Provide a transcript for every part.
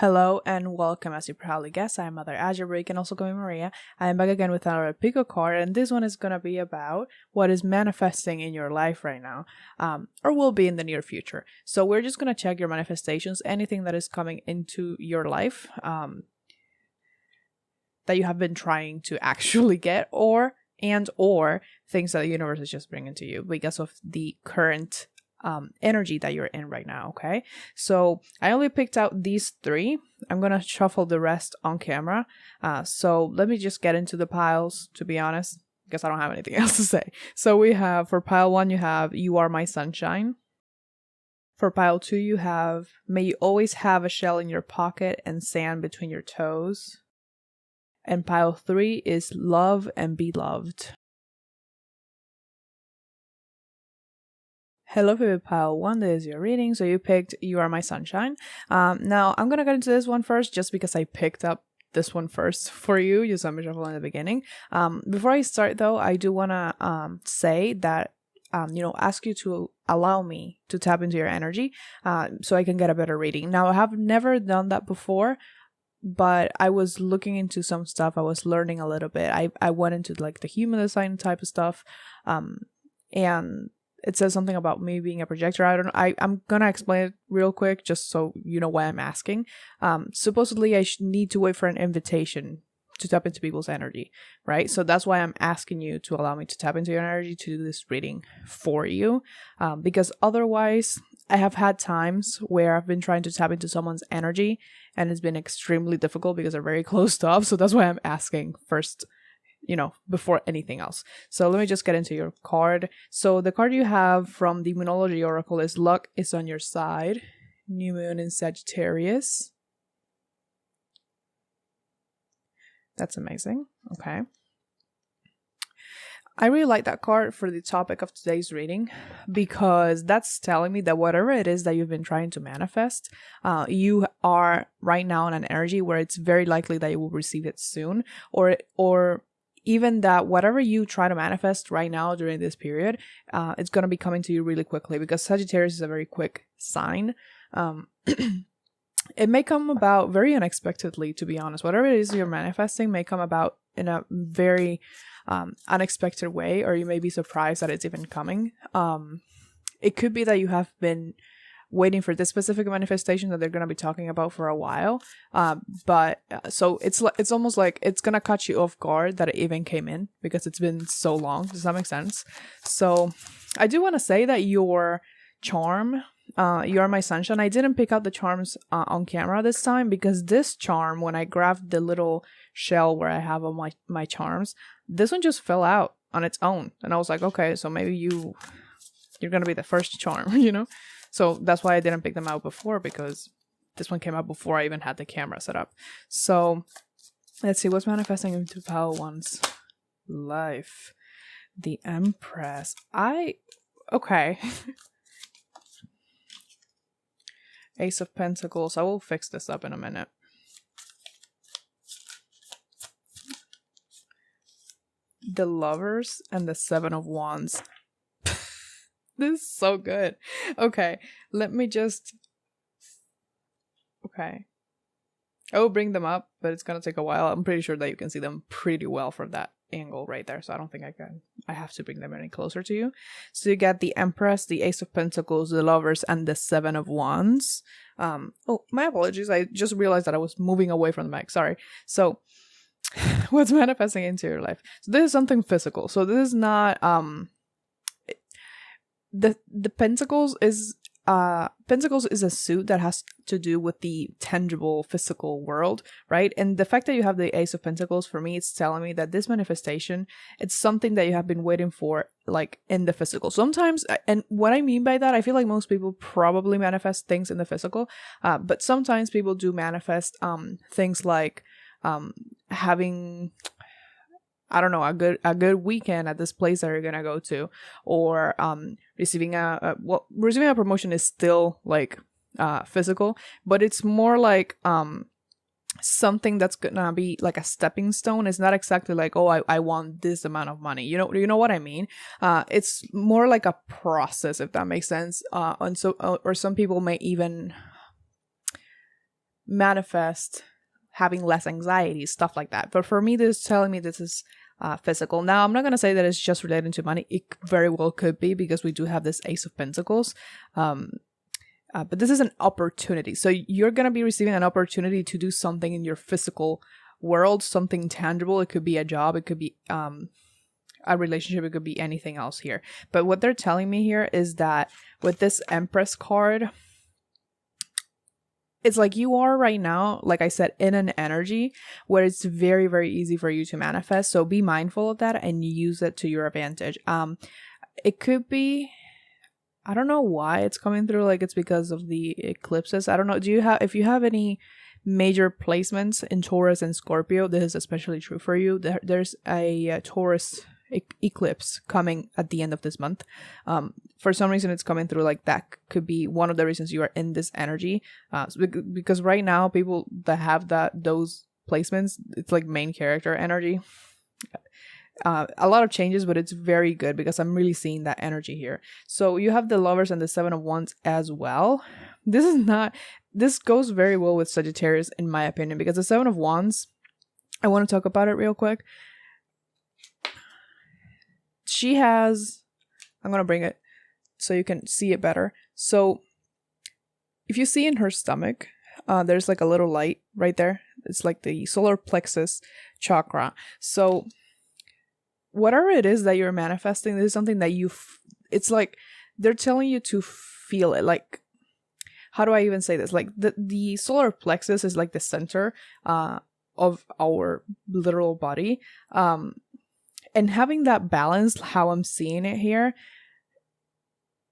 Hello and welcome. As you probably guessed, I'm MotherAzure, but you can also call me Maria. I am back again with another Pico card, and this one is going to be about what is manifesting in your life right now, or will be in the near future. So we're just going to check your manifestations, anything that is coming into your life that you have been trying to actually get, or things that the universe is just bringing to you because of the current energy that you're in right now. Okay, so I only picked out these three. I'm gonna shuffle the rest on camera, so let me just get into the piles, to be honest, because I don't have anything else to say. So we have, for pile 1 you have "You Are My Sunshine." For pile 2 you have "May You Always Have a Shell in Your Pocket and Sand Between Your Toes." And pile 3 is "Love and Be Loved." Hello, favorite pile 1, this is your reading. So you picked "You Are My Sunshine." Now I'm gonna get into this one first just because I picked up this one first for you. You saw me shuffle in the beginning. Before I start though, I do wanna say that ask you to allow me to tap into your energy so I can get a better reading. Now I have never done that before, but I was looking into some stuff. I was learning a little bit. I went into like the human design type of stuff, and it says something about me being a projector. I don't know. I'm gonna explain it real quick just so you know why I'm asking. Supposedly I need to wait for an invitation to tap into people's energy, right? So that's why I'm asking you to allow me to tap into your energy to do this reading for you, because otherwise I have had times where I've been trying to tap into someone's energy and it's been extremely difficult because they're very closed off. So that's why I'm asking first, before anything else. So let me just get into your card. So the card you have from the Moonology Oracle is "Luck is on Your Side." New moon in Sagittarius. That's amazing. Okay. I really like that card for the topic of today's reading because that's telling me that whatever it is that you've been trying to manifest, you are right now in an energy where it's very likely that you will receive it soon, or even that whatever you try to manifest right now during this period, it's going to be coming to you really quickly, because Sagittarius is a very quick sign. It may come about very unexpectedly, to be honest. Whatever it is you're manifesting may come about in a very unexpected way, or you may be surprised that it's even coming. It could be that you have been waiting for this specific manifestation that they're going to be talking about for a while, so it's almost like it's going to catch you off guard that it even came in, because it's been so long. Does that make sense? So I do want to say that your charm, "You Are My Sunshine," I didn't pick out the charms on camera this time, because this charm, when I grabbed the little shell where I have all my charms, this one just fell out on its own, and I was like, okay, so maybe you're gonna be the first charm, so that's why I didn't pick them out before, because this one came out before I even had the camera set up. So let's see what's manifesting into pile 1's life. The Empress. Okay. Ace of Pentacles. I will fix this up in a minute. The Lovers and the Seven of Wands. This is so good. Okay, let me just... Okay. I will bring them up, but it's gonna take a while. I'm pretty sure that you can see them pretty well from that angle right there, so I don't think I have to bring them any closer to you. So you get the Empress, the Ace of Pentacles, the Lovers, and the Seven of Wands. Oh, my apologies, I just realized that I was moving away from the mic. Sorry. So what's manifesting into your life? So this is something physical. So this is not the Pentacles is a suit that has to do with the tangible physical world, right? And the fact that you have the Ace of Pentacles, for me, it's telling me that this manifestation, it's something that you have been waiting for, like in the physical. Sometimes, and what I mean by that, I feel like most people probably manifest things in the physical, but sometimes people do manifest things like having, I don't know, a good weekend at this place that you're gonna go to, or receiving a promotion is still like physical, but it's more like something that's gonna be like a stepping stone. It's not exactly like, oh, I want this amount of money. You know what I mean? It's more like a process, if that makes sense. And so, or some people may even manifest having less anxiety, stuff like that. But for me, this is telling me this is physical. Now, I'm not going to say that it's just related to money. It very well could be, because we do have this Ace of Pentacles. But this is an opportunity. So you're going to be receiving an opportunity to do something in your physical world, something tangible. It could be a job. It could be a relationship. It could be anything else here. But what they're telling me here is that with this Empress card, it's like you are right now, like I said, in an energy where it's very, very easy for you to manifest. So be mindful of that and use it to your advantage. It could be, I don't know why it's coming through, like it's because of the eclipses. I don't know. If you have any major placements in Taurus and Scorpio, this is especially true for you. There's a Taurus eclipse coming at the end of this month. For some reason it's coming through, like that could be one of the reasons you are in this energy, because right now people that have those placements, it's like main character energy. A lot of changes, but it's very good because I'm really seeing that energy here. So you have the Lovers and the Seven of Wands as well. This goes very well with Sagittarius in my opinion, because the Seven of Wands, I want to talk about it real quick. She has, I'm going to bring it so you can see it better. So if you see in her stomach, there's like a little light right there. It's like the solar plexus chakra. So whatever it is that you're manifesting, this is something that it's like they're telling you to feel it. Like, how do I even say this? Like the solar plexus is like the center of our literal body. And having that balance, how I'm seeing it here,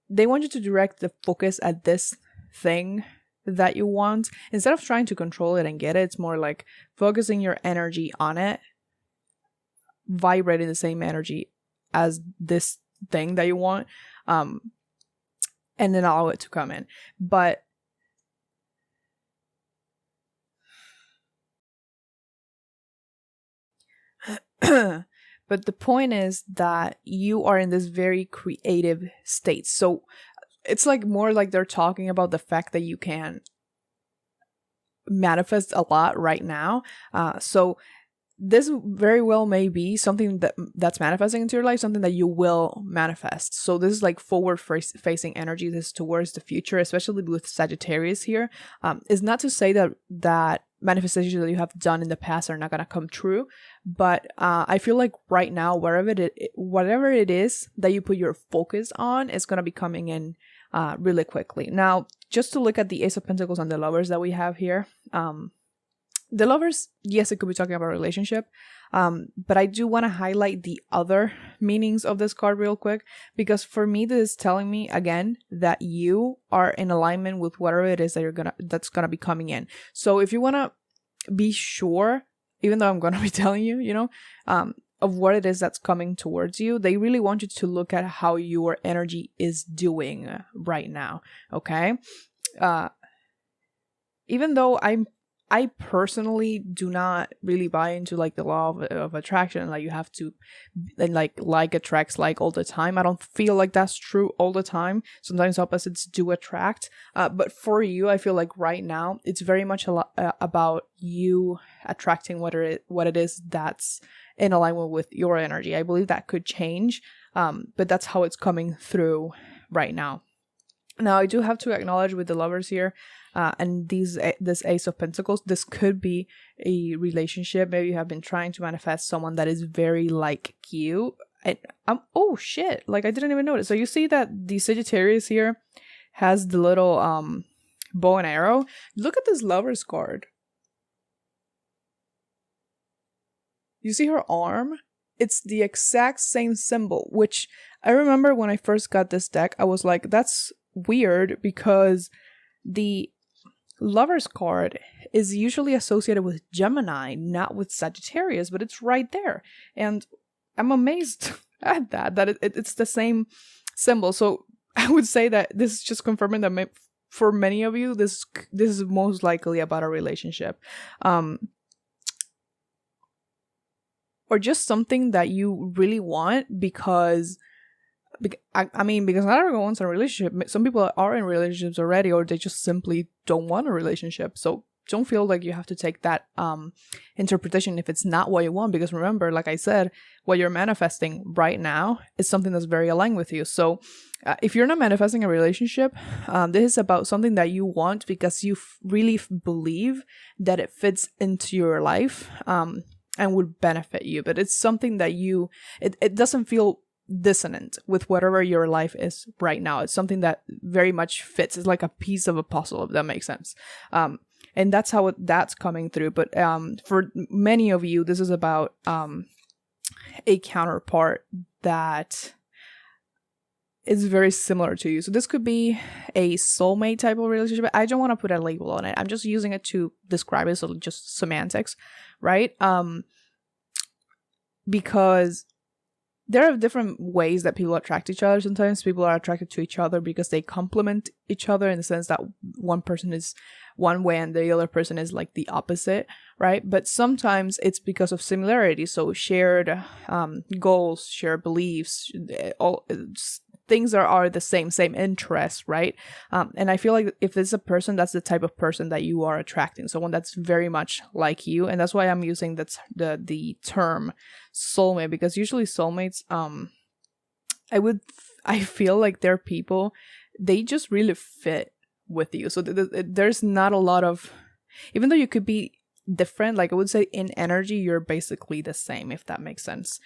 they want you to direct the focus at this thing that you want. Instead of trying to control it and get it, it's more like focusing your energy on it, vibrating the same energy as this thing that you want, and then allow it to come in. But but the point is that you are in this very creative state. So it's like more like they're talking about the fact that you can manifest a lot right now. So this very well may be something that's manifesting into your life, something that you will manifest. So this is like forward facing energy. This is towards the future, especially with Sagittarius here. It's not to say that manifestations that you have done in the past are not going to come true, but I feel like right now, whatever it is that you put your focus on is going to be coming in really quickly. Now, just to look at the Ace of Pentacles and the Lovers that we have here, the Lovers, yes, it could be talking about a relationship, but I do want to highlight the other meanings of this card real quick, because for me, this is telling me again that you are in alignment with whatever it is that that's gonna be coming in. So if you want to be sure, even though I'm gonna be telling you, of what it is that's coming towards you, they really want you to look at how your energy is doing right now. Okay, even though I personally do not really buy into like the law of attraction, like you have to like attracts like all the time. I don't feel like that's true all the time. Sometimes opposites do attract. But for you, I feel like right now it's very much a lot about you attracting what it is that's in alignment with your energy. I believe that could change, but that's how it's coming through right now. Now, I do have to acknowledge with the Lovers here, and this Ace of Pentacles, this could be a relationship. Maybe you have been trying to manifest someone that is very like you. And oh shit! Like I didn't even notice. So you see that the Sagittarius here has the little bow and arrow. Look at this Lovers card. You see her arm? It's the exact same symbol, which I remember when I first got this deck, I was like, that's weird, because the Lovers card is usually associated with Gemini, not with Sagittarius, but it's right there. And I'm amazed at that it's the same symbol. So I would say that this is just confirming that for many of you, this is most likely about a relationship. Or just something that you really want because not everyone's in a relationship. Some people are in relationships already, or they just simply don't want a relationship. So don't feel like you have to take that interpretation if it's not what you want, because remember, like I said, what you're manifesting right now is something that's very aligned with you. So if you're not manifesting a relationship, this is about something that you want because you really believe that it fits into your life and would benefit you. But it's something that it doesn't feel dissonant with whatever your life is right now. It's something that very much fits. It's like a piece of a puzzle, if that makes sense. And that's how that's coming through. But for many of you, this is about a counterpart that is very similar to you. So this could be a soulmate type of relationship. I don't want to put a label on it. I'm just using it to describe it, so just semantics, right? Because there are different ways that people attract each other. Sometimes people are attracted to each other because they complement each other in the sense that one person is one way and the other person is like the opposite, right? But sometimes it's because of similarity. So shared goals, shared beliefs, all things are the same interests, right? And I feel like if it's a person, that's the type of person that you are attracting, someone that's very much like you. And that's why I'm using the term soulmate, because usually soulmates, I feel like they're people, they just really fit with you. So there's not a lot of, even though you could be different, like I would say in energy, you're basically the same, if that makes sense.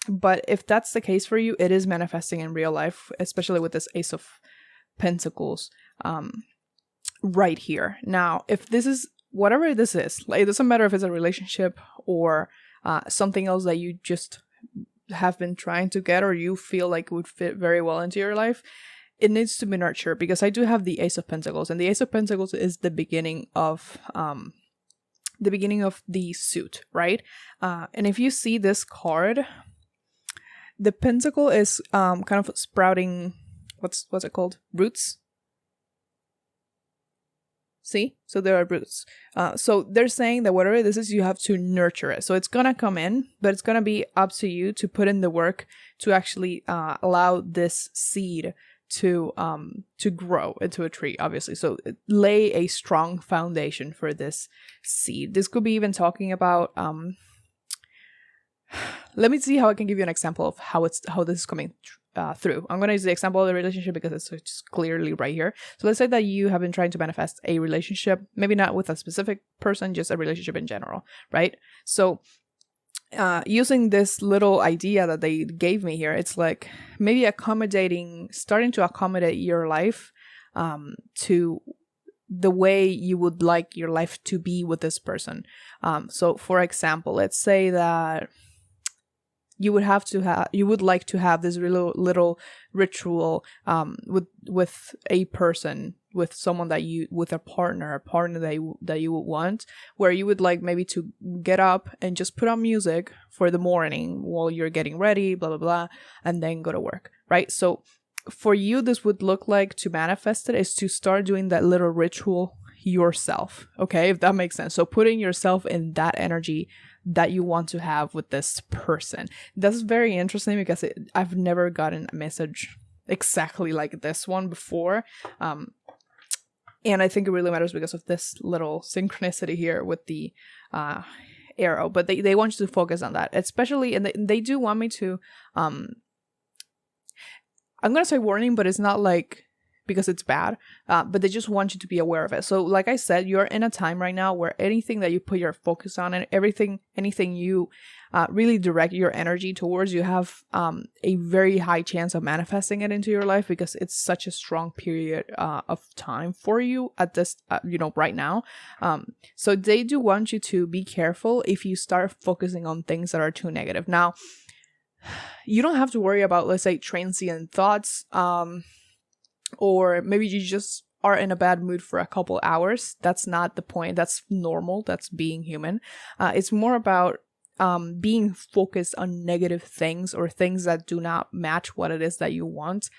But if that's the case for you, it is manifesting in real life, especially with this Ace of Pentacles right here. Now, if this is, whatever this is, like, it doesn't matter if it's a relationship or something else that you just have been trying to get or you feel like would fit very well into your life, it needs to be nurtured, because I do have the Ace of Pentacles, and the Ace of Pentacles is the beginning of the suit, right? And if you see this card, the pentacle is kind of sprouting, what's it called? Roots? See? So there are roots. So they're saying that whatever this is, you have to nurture it. So it's gonna come in, but it's gonna be up to you to put in the work to actually allow this seed to grow into a tree, obviously. So lay a strong foundation for this seed. This could be even talking about let me see how I can give you an example of how this is coming through. I'm going to use the example of the relationship because it's just clearly right here. So let's say that you have been trying to manifest a relationship, maybe not with a specific person, just a relationship in general, right? So using this little idea that they gave me here, it's like maybe starting to accommodate your life to the way you would like your life to be with this person. So for example, let's say that you would like to have this little ritual with a person, with someone with a partner that you would want, where you would like maybe to get up and just put on music for the morning while you're getting ready, blah blah blah, and then go to work, right? So for you, this would look like, to manifest it, is to start doing that little ritual yourself, okay, if that makes sense. So putting yourself in that energy that you want to have with this person. That's very interesting because I've never gotten a message exactly like this one before. And I think it really matters because of this little synchronicity here with the arrow. But they want you to focus on that, especially, and they do want me to, I'm going to say warning, but it's not like because it's bad, but they just want you to be aware of it. So like I said, you're in a time right now where anything that you put your focus on and anything you really direct your energy towards, you have a very high chance of manifesting it into your life, because it's such a strong period of time for you at this, right now. So they do want you to be careful if you start focusing on things that are too negative. Now, you don't have to worry about, let's say, transient thoughts, or maybe you just are in a bad mood for a couple hours. That's not the point. That's normal. That's being human. It's more about being focused on negative things or things that do not match what it is that you want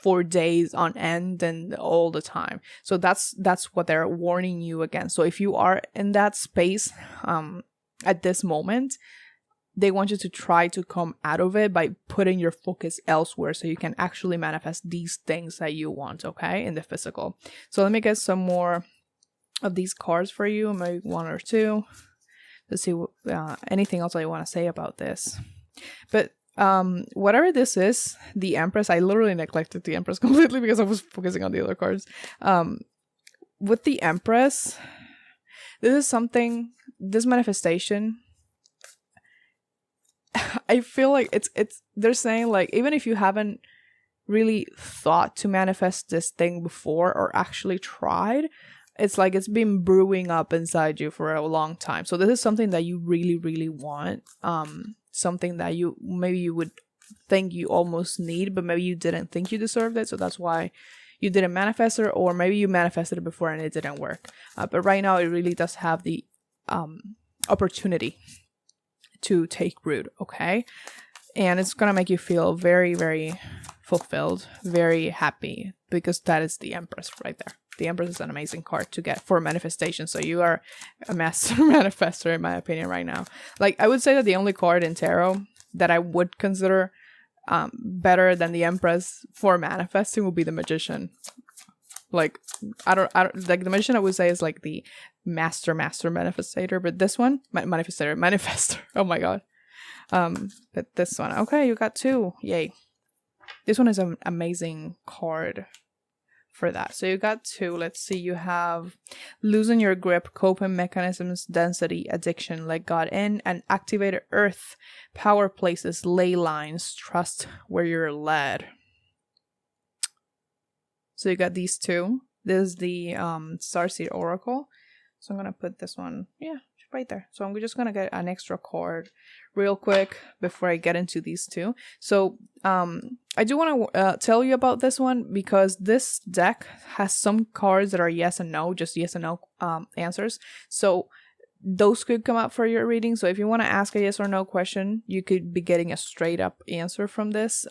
for days on end and all the time. So that's what they're warning you against. So if you are in that space at this moment, they want you to try to come out of it by putting your focus elsewhere so you can actually manifest these things that you want, okay, in the physical. So let me get some more of these cards for you, maybe one or two. Let's see anything else I want to say about this. But whatever this is, the Empress, I literally neglected the Empress completely because I was focusing on the other cards. With the Empress, this is something, this manifestation, I feel like it's they're saying like, even if you haven't really thought to manifest this thing before or actually tried, it's like it's been brewing up inside you for a long time. So this is something that you really, really want. Something that you would think you almost need, but maybe you didn't think you deserved it. So that's why you didn't manifest it, or maybe you manifested it before and it didn't work. But right now it really does have the opportunity to take root, okay? And it's gonna make you feel very, very fulfilled, very happy, because that is the Empress right there. The Empress is an amazing card to get for manifestation. So you are a master manifestor, in my opinion, right now. Like, I would say that the only card in tarot that I would consider better than the Empress for manifesting would be the Magician. Like, I don't like the Magician. I would say is like the master manifestator, but this one, manifester. Oh my god. But this one, okay, you got two. Yay. This one is an amazing card for that. So you got two. Let's see. You have losing your grip, coping mechanisms, density, addiction, let God in, and activated earth, power places, ley lines, trust where you're led. So you got these two. This is the Starseed Oracle. So I'm gonna put this one, right there. So I'm just gonna get an extra card real quick before I get into these two. So I do want to tell you about this one, because this deck has some cards that are yes and no, just yes and no answers. So those could come up for your reading. So if you want to ask a yes or no question, you could be getting a straight up answer from this.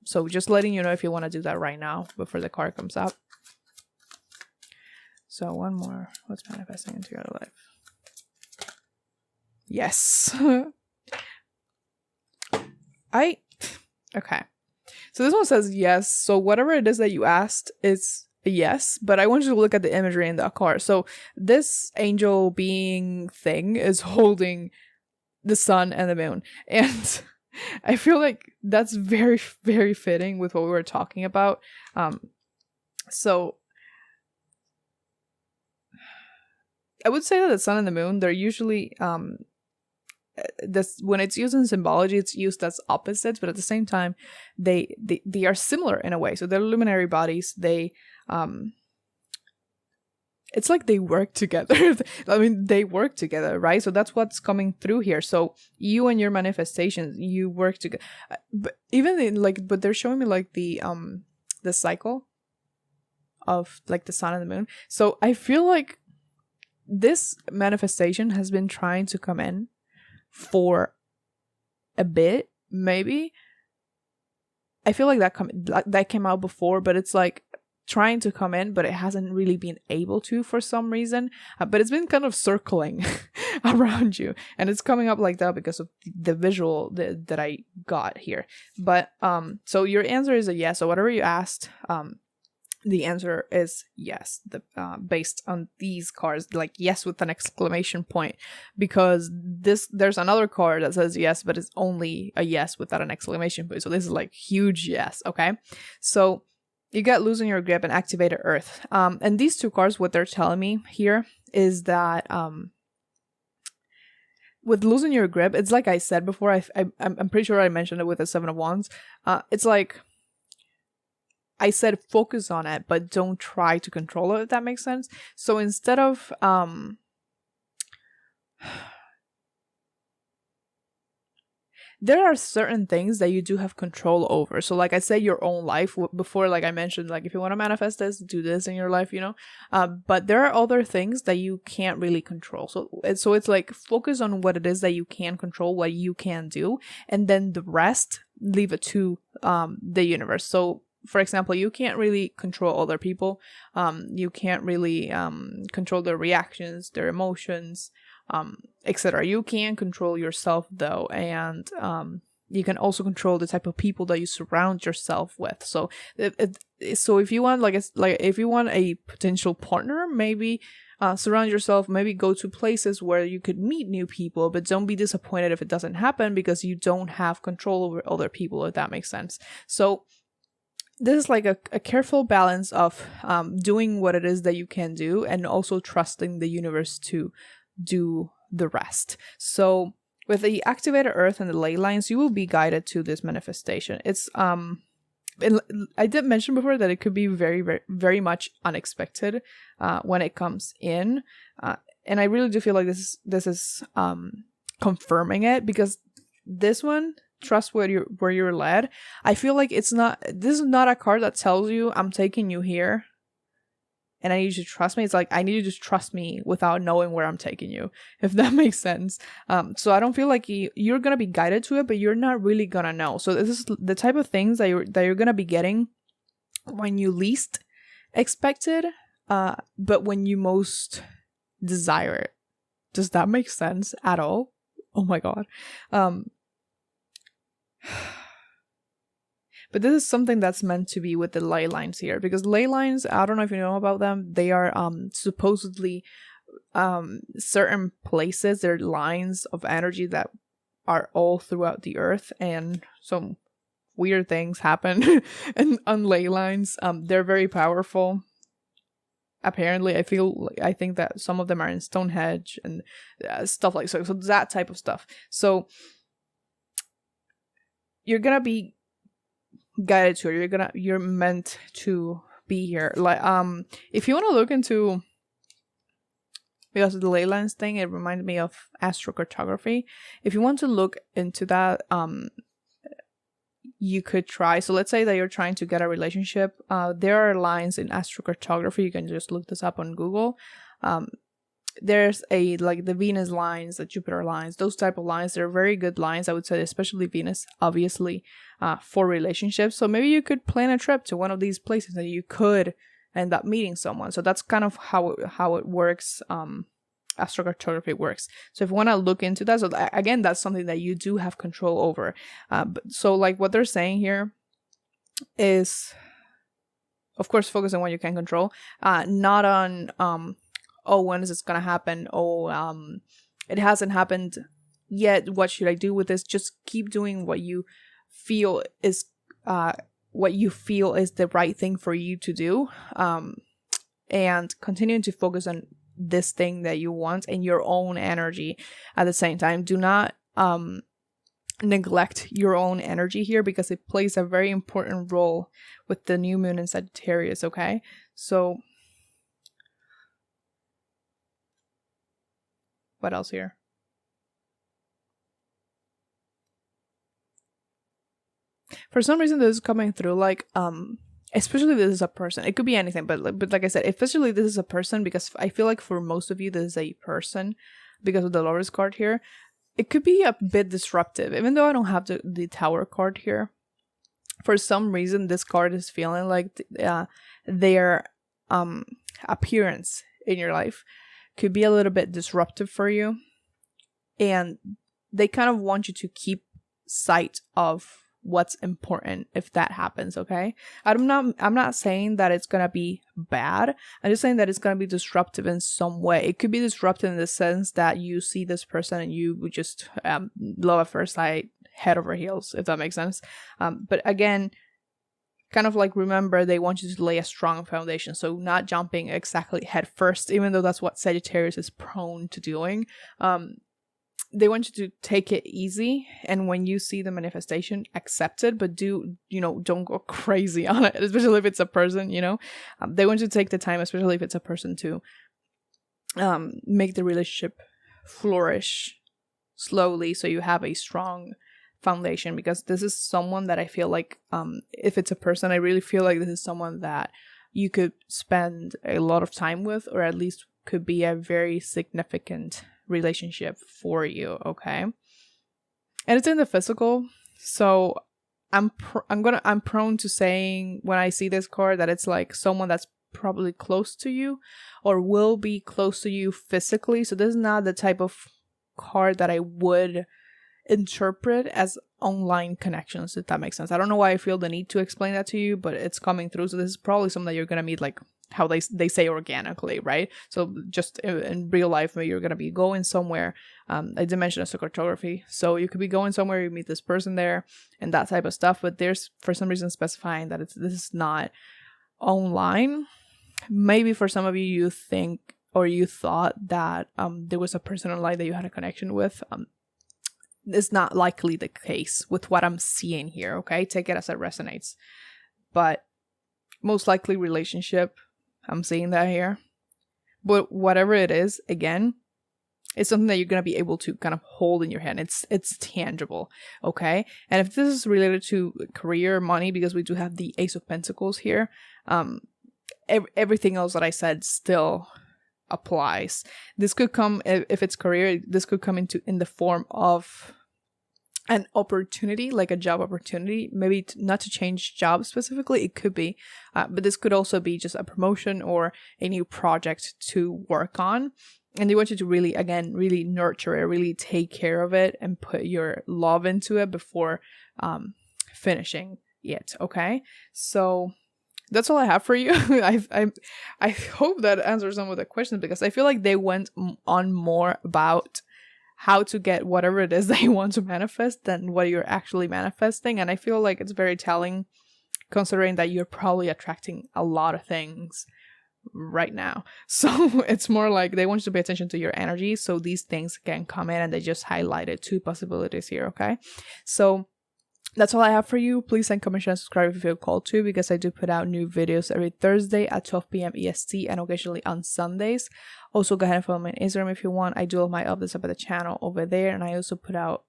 So just letting you know if you want to do that right now before the card comes up. So one more. What's manifesting into your life? Yes. Okay. So this one says yes. So whatever it is that you asked is a yes, but I want you to look at the imagery in the card. So this angel being thing is holding the sun and the moon. And I feel like that's very, very fitting with what we were talking about. So I would say that the sun and the moon, they're usually this, when it's used in symbology, it's used as opposites, but at the same time they are similar in a way. So they're luminary bodies. They it's like they work together. I mean, they work together, right? So that's what's coming through here. So you and your manifestations, you work together. But even in but they're showing me like the cycle of like the sun and the moon. So I feel like this manifestation has been trying to come in for a bit, maybe. I feel like that came out before, but it's like trying to come in, but it hasn't really been able to for some reason. But it's been kind of circling around you, and it's coming up like that because of the visual that I got here. But so your answer is a yes. So whatever you asked, the answer is yes, based on these cards, like yes with an exclamation point, because there's another card that says yes, but it's only a yes without an exclamation point. So this is like huge yes, okay? So you get losing your grip and activated earth. And these two cards, what they're telling me here is that with losing your grip, it's like I said before, I'm pretty sure I mentioned it with the Seven of Wands. It's like I said focus on it, but don't try to control it, if that makes sense. So instead of there are certain things that you do have control over. So like I said, your own life before, like I mentioned, like if you want to manifest this, do this in your life, but there are other things that you can't really control. So it's like focus on what it is that you can control, what you can do, and then the rest, leave it to the universe. So for example, you can't really control other people. You can't really control their reactions, their emotions, etc. You can control yourself though, and you can also control the type of people that you surround yourself with. So if you want if you want a potential partner, maybe surround yourself, maybe go to places where you could meet new people, but don't be disappointed if it doesn't happen because you don't have control over other people, if that makes sense. So this is like a careful balance of doing what it is that you can do and also trusting the universe to do the rest. So with the activated earth and the ley lines, you will be guided to this manifestation. It's I did mention before that it could be very, very, very much unexpected when it comes in, and I really do feel like this is confirming it, because this one, trust where you're led. I feel like this is not a card that tells you I'm taking you here and I need you to trust me. It's like, I need you to trust me without knowing where I'm taking you, if that makes sense. So I don't feel like you're going to be guided to it, but you're not really going to know. So this is the type of things that you're going to be getting when you least expect it, but when you most desire it. Does that make sense at all? Oh my God. But this is something that's meant to be with the ley lines here, because ley lines, I don't know if you know about them, they are supposedly certain places, they're lines of energy that are all throughout the earth, and some weird things happen and on ley lines. They're very powerful. Apparently, I think that some of them are in Stonehenge and stuff like so that type of stuff. So you're gonna be guided to it. You're meant to be here. Like if you want to look into, because of the ley lines thing, it reminded me of astrocartography. If you want to look into that, you could try. So let's say that you're trying to get a relationship. There are lines in astrocartography. You can just look this up on Google. There's like the Venus lines, the Jupiter lines, those type of lines. They're very good lines, I would say, especially Venus, obviously, for relationships. So maybe you could plan a trip to one of these places that you could end up meeting someone. So that's kind of how it works. Astrocartography works. So if you want to look into that, so again, that's something that you do have control over. So like what they're saying here is, of course, focus on what you can control, not on oh, when is this gonna happen? Oh, it hasn't happened yet. What should I do with this? Just keep doing what you feel is the right thing for you to do, and continuing to focus on this thing that you want and your own energy at the same time. Do not neglect your own energy here, because it plays a very important role with the new moon in Sagittarius. Okay, so what else here? For some reason, this is coming through like, especially if this is a person. It could be anything, but like I said, especially this is a person, because I feel like for most of you, this is a person because of the Lovers card here. It could be a bit disruptive, even though I don't have the Tower card here. For some reason, this card is feeling like their appearance in your life could be a little bit disruptive for you, and they kind of want you to keep sight of what's important if that happens. Okay, I'm not saying that it's gonna be bad. I'm just saying that it's gonna be disruptive in some way. It could be disruptive in the sense that you see this person and you would just love at first sight, head over heels, if that makes sense. But again, kind of like, remember, they want you to lay a strong foundation, so not jumping exactly head first, even though that's what Sagittarius is prone to doing. They want you to take it easy, and when you see the manifestation, accept it, but don't go crazy on it, especially if it's a person. They want you to take the time, especially if it's a person, to make the relationship flourish slowly, so you have a strong foundation. Because this is someone that I feel like, if it's a person, I really feel like this is someone that you could spend a lot of time with, or at least could be a very significant relationship for you. Okay, and it's in the physical, so I'm prone to saying, when I see this card, that it's like someone that's probably close to you or will be close to you physically. So this is not the type of card that I would interpret as online connections, if that makes sense. I don't know why I feel the need to explain that to you, but it's coming through. So this is probably something that you're gonna meet, like how they say organically, right? So just in real life, maybe you're gonna be going somewhere. I did mention a cartography, so you could be going somewhere, you meet this person there, and that type of stuff. But there's for some reason specifying that this is not online. Maybe for some of you, you think or you thought that there was a person online that you had a connection with. It's not likely the case with what I'm seeing here. Okay, take it as it resonates, but most likely relationship. I'm seeing that here. But whatever it is, again, it's something that you're going to be able to kind of hold in your hand. It's tangible, okay? And if this is related to career, money, because we do have the Ace of Pentacles here, everything else that I said still applies. This could come, if it's career, this could come in the form of an opportunity, like a job opportunity, maybe not to change jobs specifically, it could be, but this could also be just a promotion or a new project to work on. And they want you to really, again, really nurture it, really take care of it and put your love into it before finishing it, okay? So that's all I have for you. I hope that answers some of the questions, because I feel like they went on more about how to get whatever it is that you want to manifest than what you're actually manifesting. And I feel like it's very telling, considering that you're probably attracting a lot of things right now. So it's more like they want you to pay attention to your energy, so these things can come in, and they just highlighted 2 possibilities here, okay? So that's all I have for you. Please like, comment, share, and subscribe if you feel called to, because I do put out new videos every Thursday at 12 p.m. EST and occasionally on Sundays. Also, go ahead and follow me on Instagram if you want. I do all my updates about the channel over there, and I also put out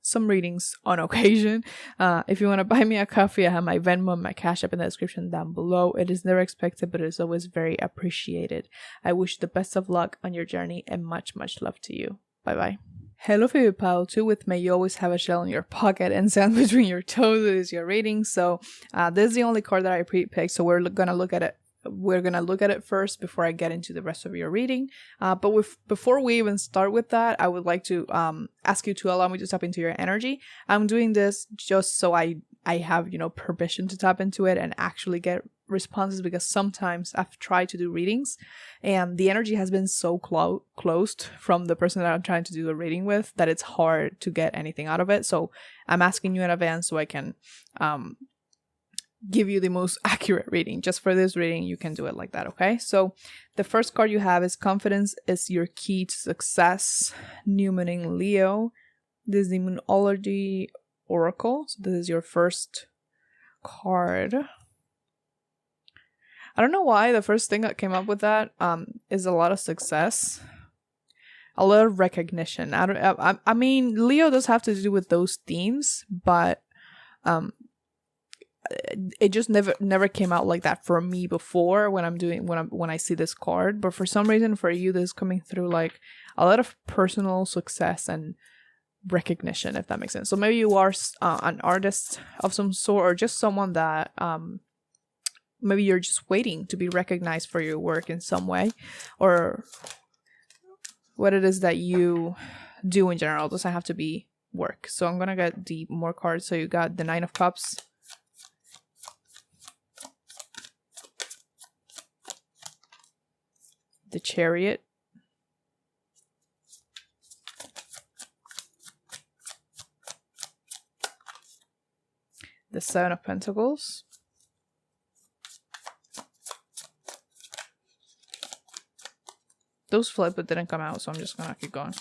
some readings on occasion. If you want to buy me a coffee, I have my Venmo and my Cash App in the description down below. It is never expected, but it is always very appreciated. I wish you the best of luck on your journey, and much, much love to you. Bye-bye. Hello, favorite pal. Too with me, you always have a shell in your pocket and sand between your toes. It is your reading. So this is the only card that I pre-picked. So we're gonna look at it. We're gonna look at it first before I get into the rest of your reading. But before we even start with that, I would like to ask you to allow me to tap into your energy. I'm doing this just so I have, permission to tap into it and actually get responses, because sometimes I've tried to do readings and the energy has been so closed from the person that I'm trying to do the reading with that it's hard to get anything out of it. So I'm asking you in advance so I can give you the most accurate reading. Just for this reading, you can do it like that, okay? So the first card you have is Confidence is your key to success. New moon in Leo. This is the Moonology Oracle. So this is your first card. I don't know why the first thing that came up with that is a lot of success, a lot of recognition. I mean, Leo does have to do with those themes, but it just never came out like that for me before when I see this card. But for some reason, for you, this is coming through like a lot of personal success and recognition, if that makes sense. So maybe you are an artist of some sort, or just someone that maybe you're just waiting to be recognized for your work in some way, or what it is that you do in general. It doesn't have to be work. So I'm gonna get the more cards. So you got the 9 of Cups, the Chariot, the 7 of Pentacles, those flipped but didn't come out, so I'm just gonna keep going.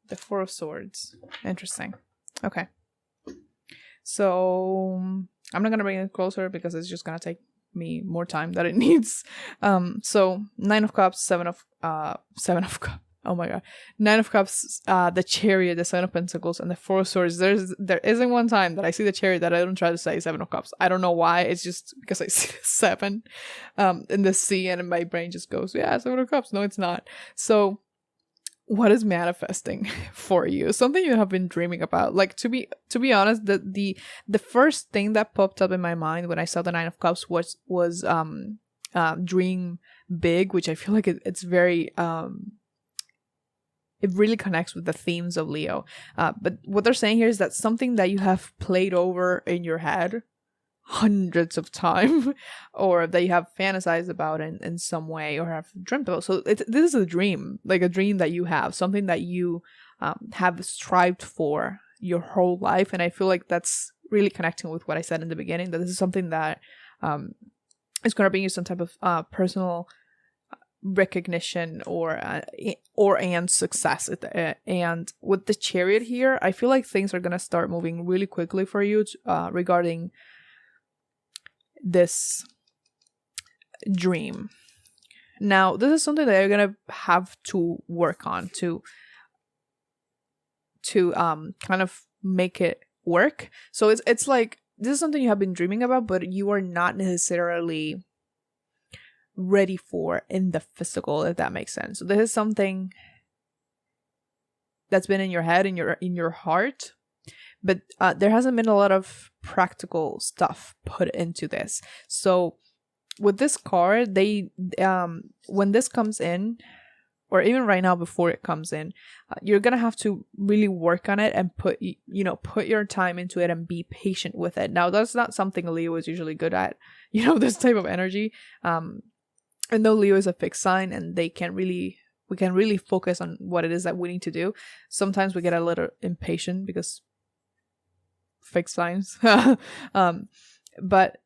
The 4 of Swords. Interesting. Okay. So I'm not gonna bring it closer because it's just gonna take me more time than it needs. So 9 of Cups, 7 of Cups. Oh my god. 9 of Cups, the Chariot, the 7 of Pentacles, and the 4 of Swords. There isn't one time that I see the Chariot that I don't try to say 7 of Cups. I don't know why. It's just because I see the 7 in the C, and my brain just goes, yeah, 7 of Cups. No, it's not. So what is manifesting for you? Something you have been dreaming about. Like, to be honest, the first thing that popped up in my mind when I saw the 9 of Cups was dream big, which I feel like it's very it really connects with the themes of Leo. But what they're saying here is that something that you have played over in your head hundreds of times, or that you have fantasized about in some way, or have dreamt about. So this is a dream, like a dream that you have, something that you have strived for your whole life. And I feel like that's really connecting with what I said in the beginning, that this is something that is going to bring you some type of personal recognition or and success. And with the Chariot here, I feel like things are going to start moving really quickly for you regarding this dream. Now, this is something that you're gonna have to work on to kind of make it work. So it's like, this is something you have been dreaming about, but you are not necessarily ready for in the physical, if that makes sense. So this is something that's been in your head, in your heart, but there hasn't been a lot of practical stuff put into this. So with this card, they when this comes in, or even right now before it comes in, you're gonna have to really work on it and put your time into it and be patient with it. Now, that's not something Leo is usually good at, this type of energy. And though Leo is a fixed sign and we can really focus on what it is that we need to do, sometimes we get a little impatient because fixed signs. But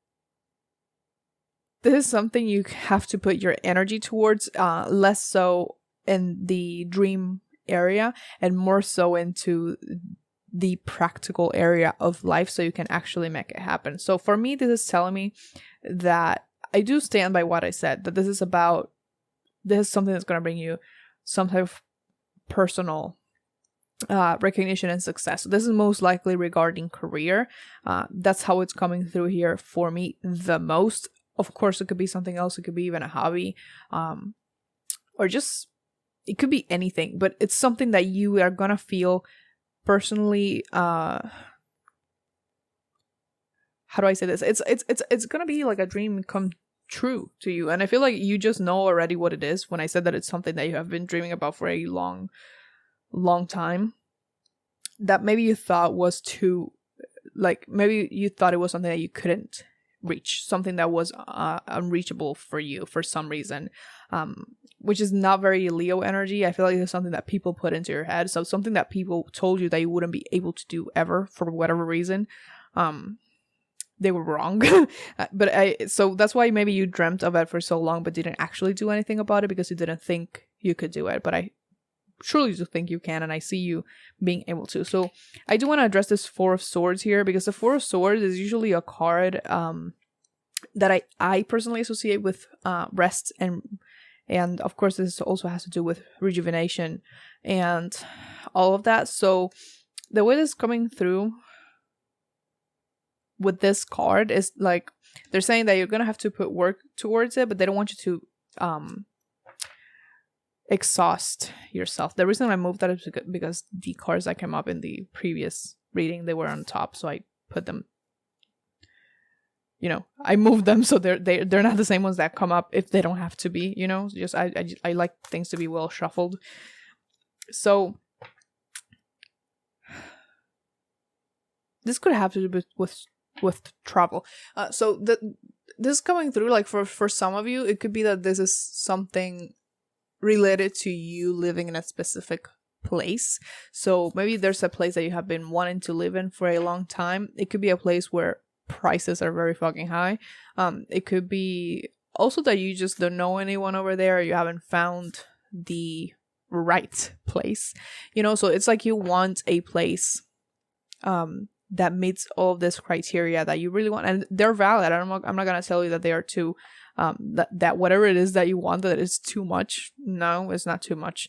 this is something you have to put your energy towards, less so in the dream area and more so into the practical area of life, so you can actually make it happen. So for me, this is telling me that I do stand by what I said, that this is something that's going to bring you some type of personal recognition and success. So this is most likely regarding career. That's how it's coming through here for me the most. Of course, it could be something else. It could be even a hobby, or just, it could be anything, but it's something that you are gonna feel personally. How do I say this? It's gonna be like a dream come true to you, and I feel like you just know already what it is when I said that it's something that you have been dreaming about for a long time, that maybe you thought was too, like, maybe you thought it was something that you couldn't reach, something that was unreachable for you for some reason, which is not very Leo energy. I feel like it's something that people put into your head, so something that people told you that you wouldn't be able to do ever for whatever reason. They were wrong. So that's why maybe you dreamt of it for so long but didn't actually do anything about it, because you didn't think you could do it. But I truly do think you can, and I see you being able to. So I do want to address this Four of Swords here, because the Four of Swords is usually a card that I personally associate with rest, and of course this also has to do with rejuvenation and all of that. So the way this is coming through with this card is like, they're saying that you're gonna have to put work towards it, but they don't want you to exhaust yourself. The reason I moved that is because the cards that came up in the previous reading, they were on top, so I put them, I moved them so they're not the same ones that come up if they don't have to be, just I like things to be well shuffled. So this could have to do with travel. So this is coming through, like, for some of you, it could be that this is something related to you living in a specific place. So maybe there's a place that you have been wanting to live in for a long time. It could be a place where prices are very fucking high. It could be also that you just don't know anyone over there, or you haven't found the right place, so it's like you want a place that meets all of this criteria that you really want, and they're valid. I'm not gonna tell you that they are too that whatever it is that you want, that is too much. No, it's not too much.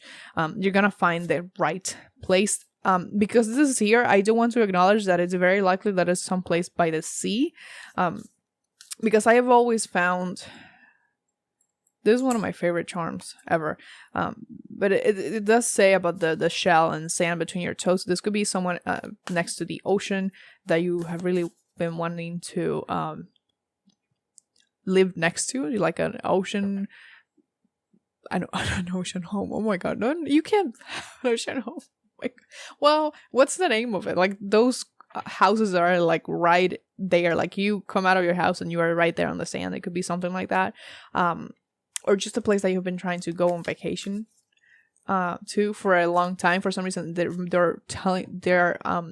You're gonna find the right place. Because this is here, I do want to acknowledge that it's very likely that it's someplace by the sea. Because I have always found, this is one of my favorite charms ever. But it does say about the shell and sand between your toes. This could be someone next to the ocean that you have really been wanting to live next to, like an ocean an ocean home. Oh my god, no, you can't have an ocean home. Like, well, what's the name of it? Like those houses are like right there. Like you come out of your house and you are right there on the sand. It could be something like that, or just a place that you've been trying to go on vacation to for a long time. For some reason, they're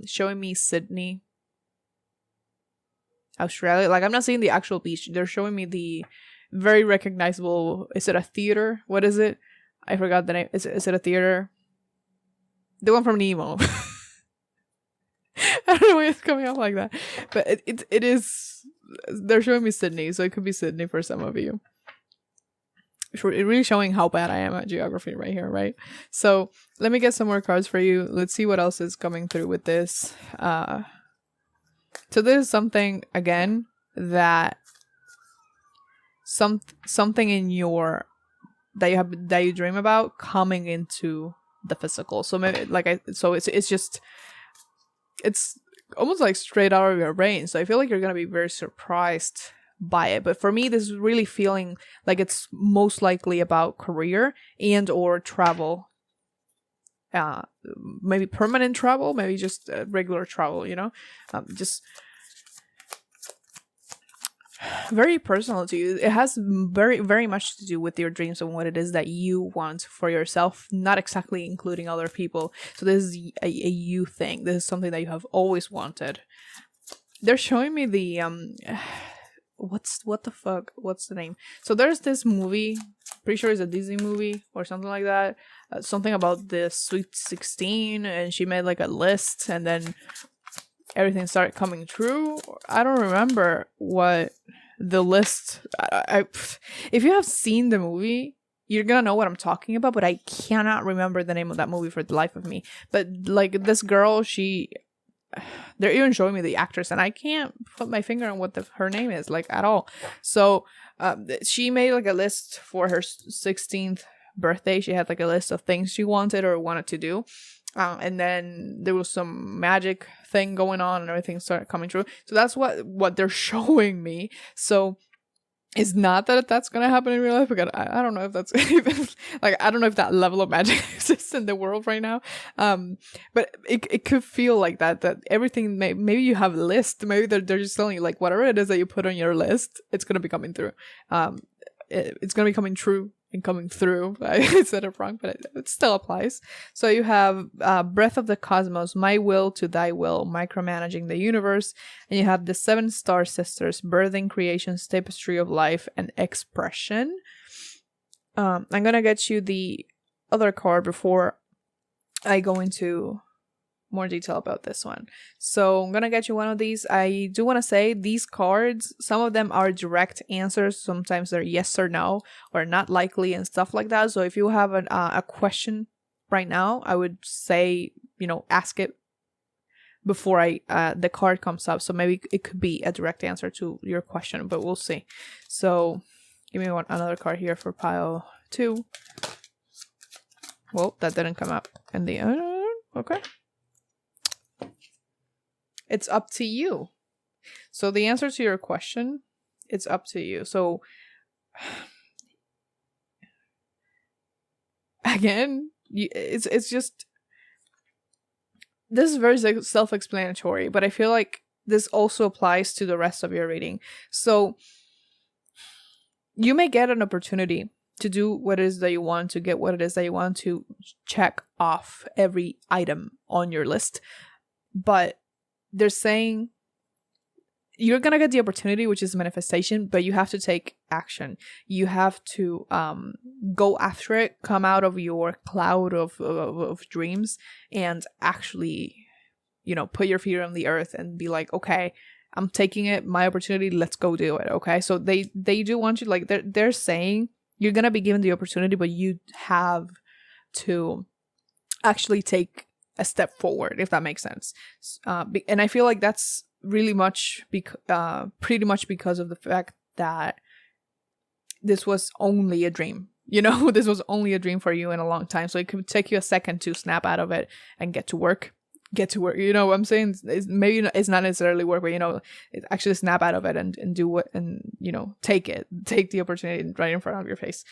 showing me Sydney, Australia. Like I'm not seeing the actual beach. They're showing me the very recognizable. Is it a theater? What is it? I forgot the name. Is it a theater? The one from Nemo. I don't know why it's coming out like that, but it is. They're showing me Sydney, so it could be Sydney for some of you. It's really showing how bad I am at geography right here, right? So let me get some more cards for you. Let's see what else is coming through with this. So this is something again that something in your that you dream about coming into the physical. So maybe it's almost like straight out of your brain. So I feel like you're gonna be very surprised by it. But for me, this is really feeling like it's most likely about career and or travel. Maybe permanent travel, maybe just regular travel, just very personal to you. It has very, very much to do with your dreams and what it is that you want for yourself, not exactly including other people. So this is a you thing. This is something that you have always wanted. They're showing me the what the fuck? What's the name? So there's this movie, pretty sure it's a Disney movie or something like that. Something about the Sweet 16, and she made like a list, and then everything started coming true. I don't remember what the list. If you have seen the movie, you're gonna know what I'm talking about. But I cannot remember the name of that movie for the life of me. But like this girl, they're even showing me the actress, and I can't put my finger on what her name is like at all. So she made like a list for her 16th birthday. She had like a list of things she wanted to do. And then there was some magic thing going on and everything started coming true. So that's what they're showing me. So it's not that that's going to happen in real life. Because I don't know if that's even like, I don't know if that level of magic exists in the world right now. But it could feel like that everything maybe you have a list. Maybe they're just telling you like whatever it is that you put on your list, it's going to be coming through. It's going to be coming true. And coming through. I said it wrong, but it still applies. So you have Breath of the Cosmos, My Will to Thy Will, Micromanaging the Universe. And you have the 7 Star Sisters, Birthing Creations, Tapestry of Life, and Expression. I'm going to get you the other card before I go into more detail about this one. So I'm gonna get you one of these. I do want to say these cards, some of them are direct answers. Sometimes they're yes or no or not likely and stuff like that. So if you have a question right now, I would say, ask it before the card comes up. So maybe it could be a direct answer to your question, but we'll see. So give me another card here for pile 2. Well, that didn't come up in the okay. It's up to you. So the answer to your question, it's up to you. So again, it's just, this is very self-explanatory, but I feel like this also applies to the rest of your reading. So you may get an opportunity to do what it is that you want, to get what it is that you want, to check off every item on your list. But they're saying you're going to get the opportunity, which is manifestation, but you have to take action. You have to go after it, come out of your cloud of dreams and actually, put your feet on the earth and be like, okay, I'm taking it, my opportunity, let's go do it. Okay. So they do want you, like they're saying you're going to be given the opportunity, but you have to actually take a step forward, if that makes sense. And I feel like that's really much pretty much because of the fact that this was only a dream. This was only a dream for you in a long time. So it could take you a second to snap out of it and get to work. You know what I'm saying? Maybe it's not necessarily work, but actually snap out of it and do what, and take the opportunity right in front of your face.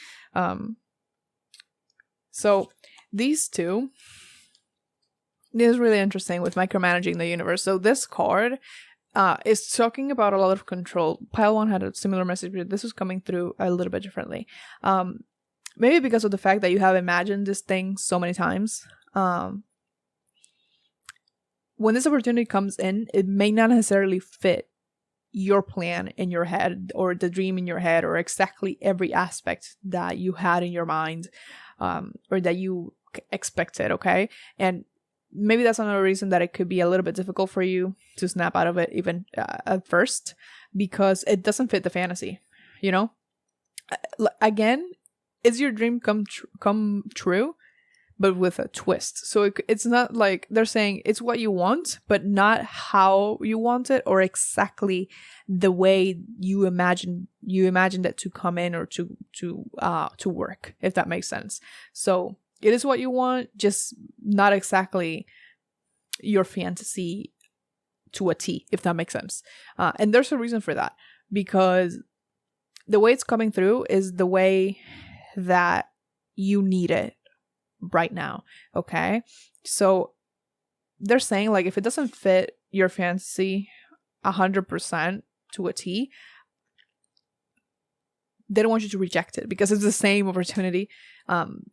So these two, this is really interesting with micromanaging the universe. So this card is talking about a lot of control. Pile 1 had a similar message, but this was coming through a little bit differently. Maybe because of the fact that you have imagined this thing so many times. When this opportunity comes in, it may not necessarily fit your plan in your head or the dream in your head or exactly every aspect that you had in your mind or that you expected, okay? And maybe that's another reason that it could be a little bit difficult for you to snap out of it even at first, because it doesn't fit the fantasy, you know? Again, is your dream come true, but with a twist. So it's not like they're saying it's what you want, but not how you want it or exactly the way you imagined it to come in or to work, if that makes sense. So it is what you want, just not exactly your fantasy to a T, if that makes sense. And there's a reason for that, because the way it's coming through is the way that you need it right now, okay? So they're saying, like, if it doesn't fit your fantasy 100% to a T, they don't want you to reject it because it's the same opportunity.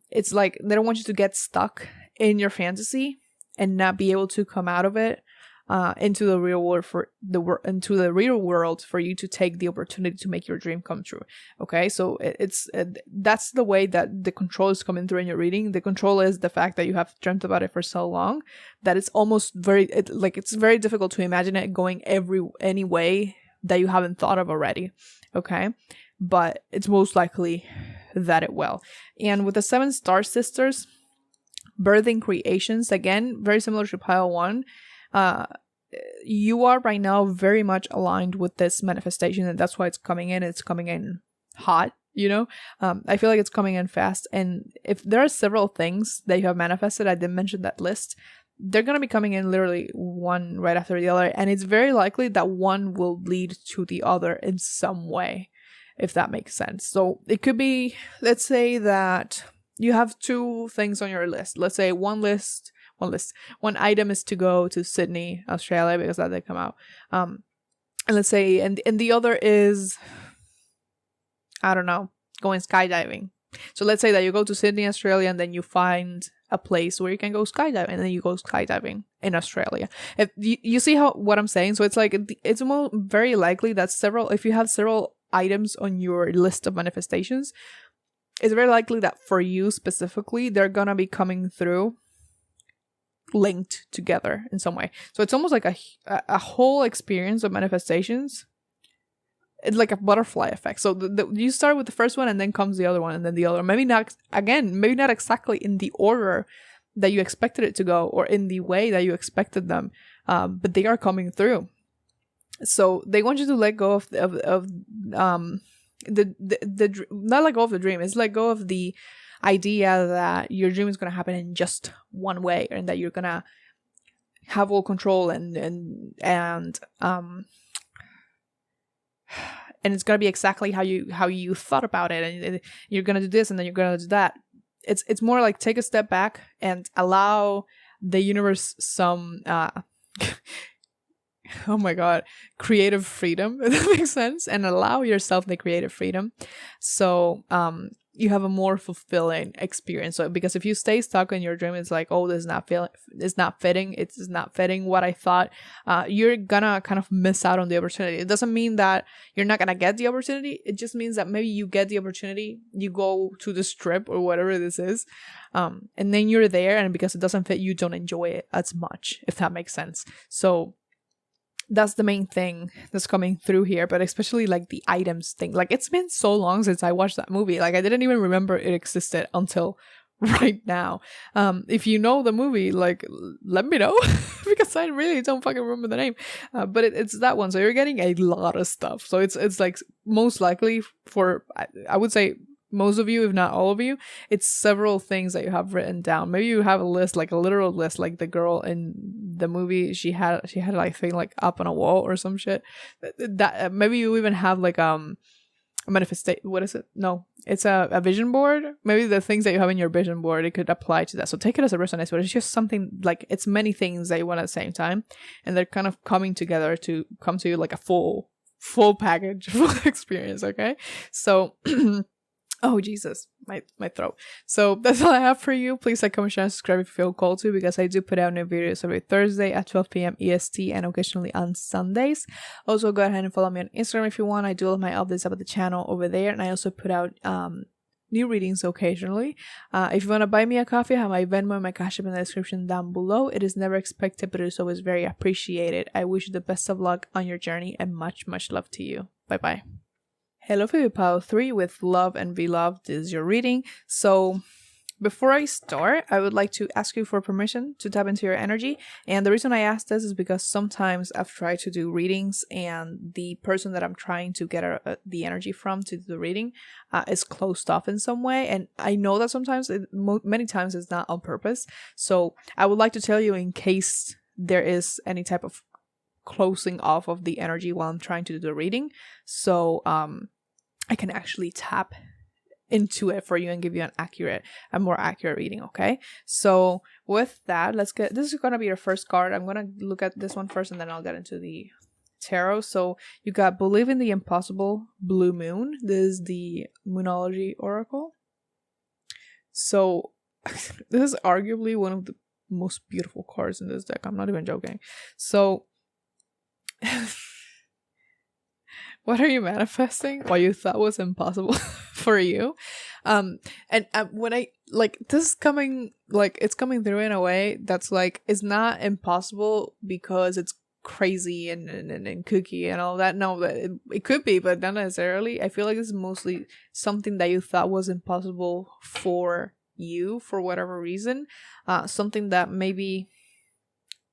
It's like they don't want you to get stuck in your fantasy and not be able to come out of it into the real world for you to take the opportunity to make your dream come true. Okay, so that's the way that the control is coming through in your reading. The control is the fact that you have dreamt about it for so long that it's almost it's very difficult to imagine it going any way that you haven't thought of already. Okay, but it's most likely that it will. And with the 7 star sisters, birthing creations, again, very similar to pile 1. You are right now very much aligned with this manifestation, and that's why it's coming in. It's coming in hot, you know? I feel like it's coming in fast. And if there are several things that you have manifested, I didn't mention that list, they're going to be coming in literally one right after the other. And it's very likely that one will lead to the other in some way, if that makes sense. So it could be, let's say that you have 2 things on your list. Let's say one item is to go to Sydney, Australia, because that did come out. And let's say, and the other is, I don't know, going skydiving. So let's say that you go to Sydney, Australia, and then you find a place where you can go skydiving, and then you go skydiving in Australia. If you see what I'm saying? So it's like, it's very likely that if you have several items on your list of manifestations, it's very likely that for you specifically, they're gonna be coming through linked together in some way. So it's almost like a whole experience of manifestations. It's like a butterfly effect. So you start with the first one, and then comes the other one, and then the other. Maybe not exactly in the order that you expected it to go, or in the way that you expected them, but they are coming through. So they want you to let go of not let go of the dream. It's let go of the idea that your dream is going to happen in just one way, and that you're going to have all control and it's going to be exactly how you thought about it, and you're going to do this and then you're going to do that. It's more like take a step back and allow the universe some oh my god, creative freedom, if that makes sense, and allow yourself the creative freedom, so you have a more fulfilling experience. So because if you stay stuck in your dream, it's like, oh, this is not fitting what I thought, you're gonna kind of miss out on the opportunity. It doesn't mean that you're not gonna get the opportunity. It just means that maybe you get the opportunity, you go to this trip or whatever this is, and then you're there, and because it doesn't fit, you don't enjoy it as much, if that makes sense. So that's the main thing that's coming through here, but especially like the items thing. Like, it's been so long since I watched that movie. Like, I didn't even remember it existed until right now. If you know the movie, like, let me know because I really don't fucking remember the name. But it's that one. So you're getting a lot of stuff. So it's like most likely for, I would say, most of you, if not all of you, it's several things that you have written down. Maybe you have a list, like a literal list, like the girl in the movie, she had like thing like up on a wall or some shit. That maybe you even have like a manifestation. What is it? No, it's a vision board. Maybe the things that you have in your vision board, it could apply to that. So take it as it resonates, but it's just something like it's many things that you want at the same time, and they're kind of coming together to come to you like a full package, full experience. Okay, so. Oh, Jesus, my throat. So that's all I have for you. Please like, comment, share, and subscribe if you feel called to, because I do put out new videos every Thursday at 12 p.m. EST and occasionally on Sundays. Also, go ahead and follow me on Instagram if you want. I do all of my updates about the channel over there, and I also put out new readings occasionally. If you want to buy me a coffee, I have my Venmo and my Cash App in the description down below. It is never expected, but it is always very appreciated. I wish you the best of luck on your journey and much, much love to you. Bye-bye. Hello, Phoebe Pile 3 with Love and Be Loved. This is your reading. So before I start, I would like to ask you for permission to tap into your energy. And the reason I ask this is because sometimes I've tried to do readings and the person that I'm trying to get the energy from to do the reading is closed off in some way. And I know that sometimes, many times it's not on purpose. So I would like to tell you in case there is any type of closing off of the energy while I'm trying to do the reading. So, I can actually tap into it for you and give you a more accurate reading, okay? So with that, this is going to be your first card. I'm going to look at this one first and then I'll get into the tarot. So you got Believe in the Impossible, Blue Moon. This is the Moonology Oracle. So this is arguably one of the most beautiful cards in this deck. I'm not even joking. So what are you manifesting? What you thought was impossible for you? And when I this is coming, it's coming through in a way that's it's not impossible because it's crazy and kooky and all that. No, it could be, but not necessarily. I feel like this is mostly something that you thought was impossible for you for whatever reason. Something that maybe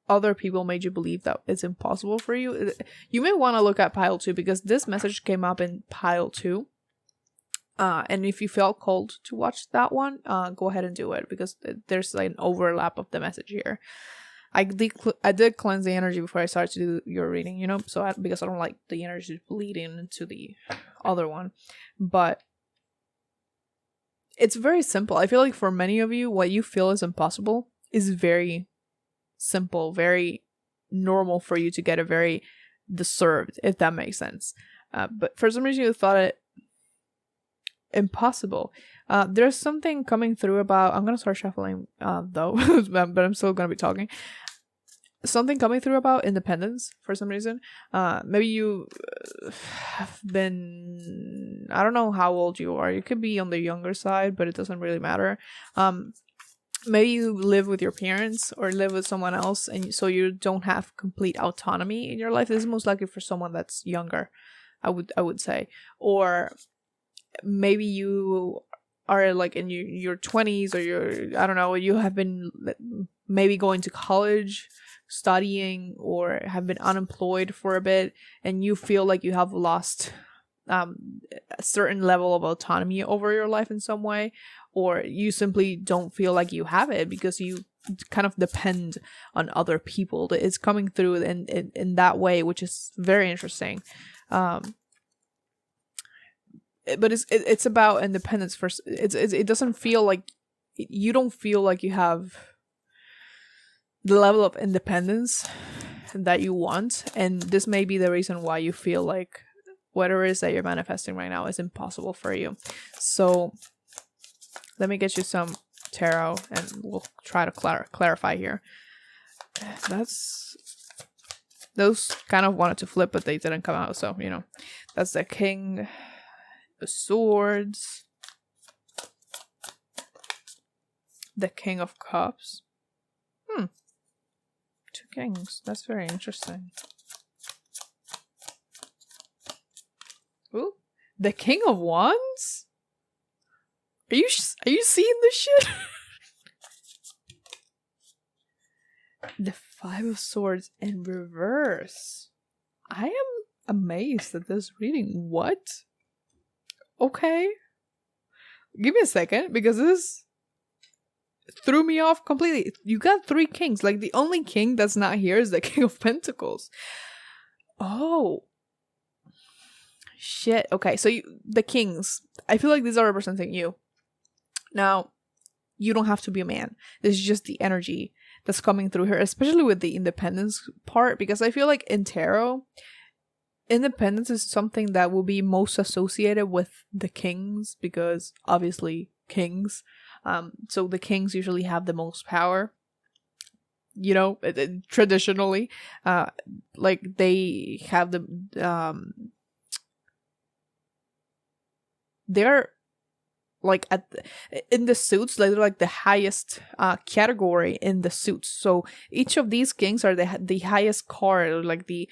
other people made you believe that it's impossible for you. You may want to look at pile 2 because this message came up in pile 2. And if you felt called to watch that one, go ahead and do it because there's an overlap of the message here. I did cleanse the energy before I started to do your reading, because I don't like the energy bleeding into the other one. But it's very simple. I feel like for many of you, what you feel is impossible is very simple, very normal for you to get, a very deserved, if that makes sense. But for some reason you thought it impossible. There's something coming through about, I'm gonna start shuffling though, but I'm still gonna be talking. Something coming through about independence for some reason. Maybe you have been, I don't know how old you are. You could be on the younger side, but it doesn't really matter. Maybe you live with your parents or live with someone else, and so you don't have complete autonomy in your life. This is most likely for someone that's younger, I would say. Or maybe you are in your 20s, or I don't know, you have been maybe going to college, studying, or have been unemployed for a bit, and you feel like you have lost a certain level of autonomy over your life in some way, or you simply don't feel like you have it because you kind of depend on other people. It's coming through in that way, which is very interesting. But it's about independence first. It doesn't feel like, you don't feel like you have the level of independence that you want, and this may be the reason why you feel like whatever it is that you're manifesting right now is impossible for you. So let me get you some tarot and we'll try to clarify here. Those kind of wanted to flip, but they didn't come out, so that's the King of Swords, the King of Cups. 2 kings. That's very interesting. Ooh, the King of Wands? Are you seeing this shit? The 5 of Swords in reverse. I am amazed at this reading. What? Okay. Give me a second, because this threw me off completely. You got 3 kings. The only king that's not here is the King of Pentacles. Oh. shit. Okay, so the kings, I feel like these are representing you. Now, you don't have to be a man. This is just the energy that's coming through here, especially with the independence part, because I feel like in tarot, independence is something that will be most associated with the kings, because obviously kings. So the kings usually have the most power, you know, traditionally. Like they have they're like in the suits, they're like the highest category in the suits. So each of these kings are the highest card, like the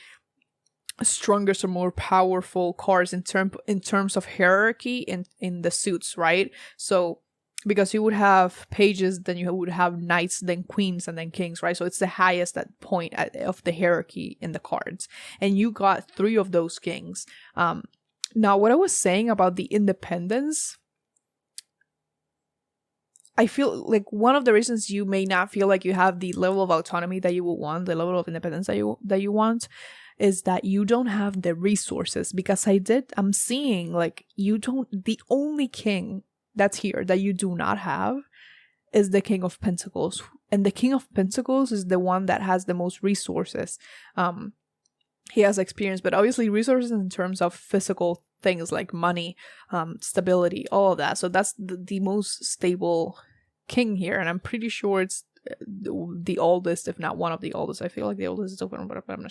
strongest or more powerful cards in terms of hierarchy in the suits, right? So because you would have pages, then you would have knights, then queens, and then kings, right? So it's the highest at point of the hierarchy in the cards, and you got 3 of those kings. Now, what I was saying about the independence, I feel like one of the reasons you may not feel like you have the level of autonomy that you would want, the level of independence that you want, is that you don't have the resources. Because I'm seeing like the only king that's here that you do not have is the King of Pentacles. And the King of Pentacles is the one that has the most resources. He has experience, but obviously resources in terms of physical things like money, stability, all of that. So that's the most stable king here, and I'm pretty sure it's the oldest, if not one of the oldest. I feel like the oldest is open, but I'm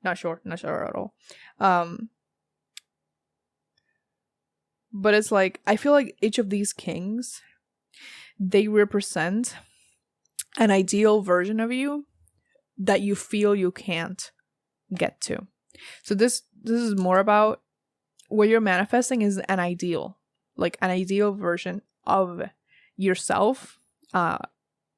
not sure at all. But it's like, I feel like each of these kings, they represent an ideal version of you that you feel you can't get to. So this is more about what you're manifesting is an ideal, like an ideal version of yourself,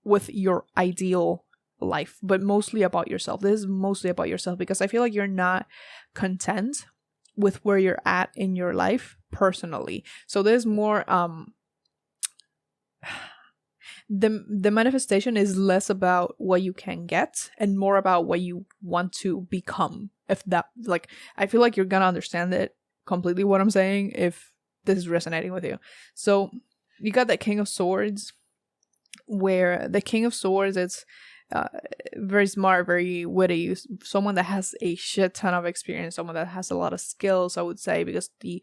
with your ideal life, but mostly about yourself. This is mostly about yourself, because I feel like you're not content with where you're at in your life personally. So there's more the manifestation is less about what you can get and more about what you want to become. If that, like, I feel like you're gonna understand it completely what I'm saying if this is resonating with you. So you got that King of Swords, where the King of Swords, it's very smart, very witty, someone that has a shit ton of experience, someone that has a lot of skills, I would say, because the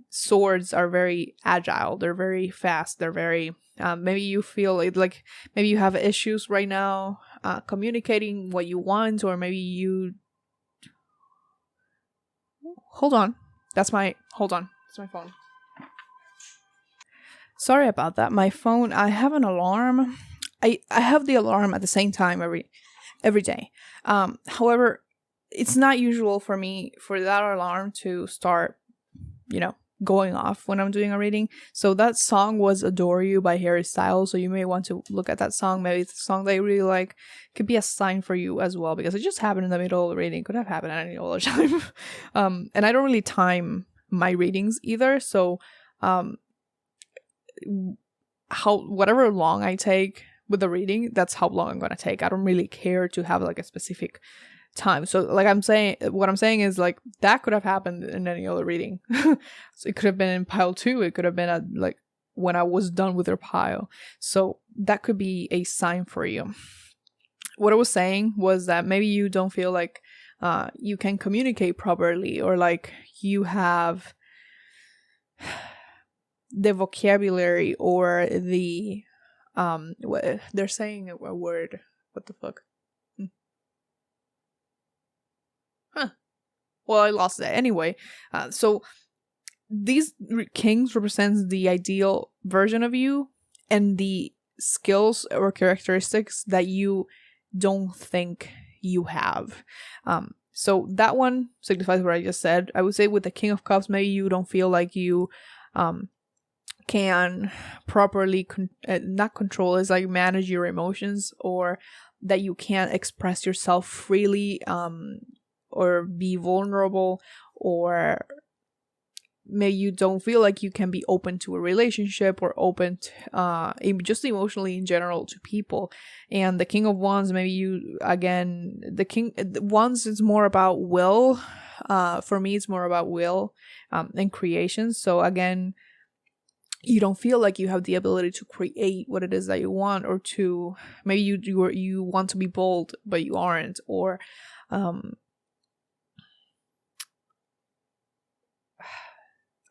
swords are very agile, they're very fast, they're very maybe you feel like maybe you have issues right now communicating what you want, or maybe you hold on, that's my phone. Sorry about that. My phone, I have an alarm. I have the alarm at the same time every day. However, it's not usual for me for that alarm to start, going off when I'm doing a reading. So that song was Adore You by Harry Styles. So you may want to look at that song. Maybe it's a song that you really like. Could be a sign for you as well, because it just happened in the middle of the reading. Could have happened at any other time. And I don't really time my readings either. So whatever long I take with the reading, that's how long I'm gonna take. I don't really care to have like a specific time. So like what I'm saying is like that could have happened in any other reading. So it could have been in pile 2, it could have been at like when I was done with your pile. So that could be a sign for you. What I was saying was that maybe you don't feel like you can communicate properly, or like you have the vocabulary or the they're saying a word, what the fuck, well, I lost that anyway. So these kings represents the ideal version of you and the skills or characteristics that you don't think you have. So that one signifies what I just said. I would say with the King of Cups, maybe you don't feel like you can properly not control, is like manage your emotions, or that you can't express yourself freely, or be vulnerable, or maybe you don't feel like you can be open to a relationship, or open to, just emotionally in general to people. And the King of Wands, maybe you, again, the King Wands is more about will, For me, it's more about will and creation. So again, you don't feel like you have the ability to create what it is that you want, or to maybe you want to be bold but you aren't, or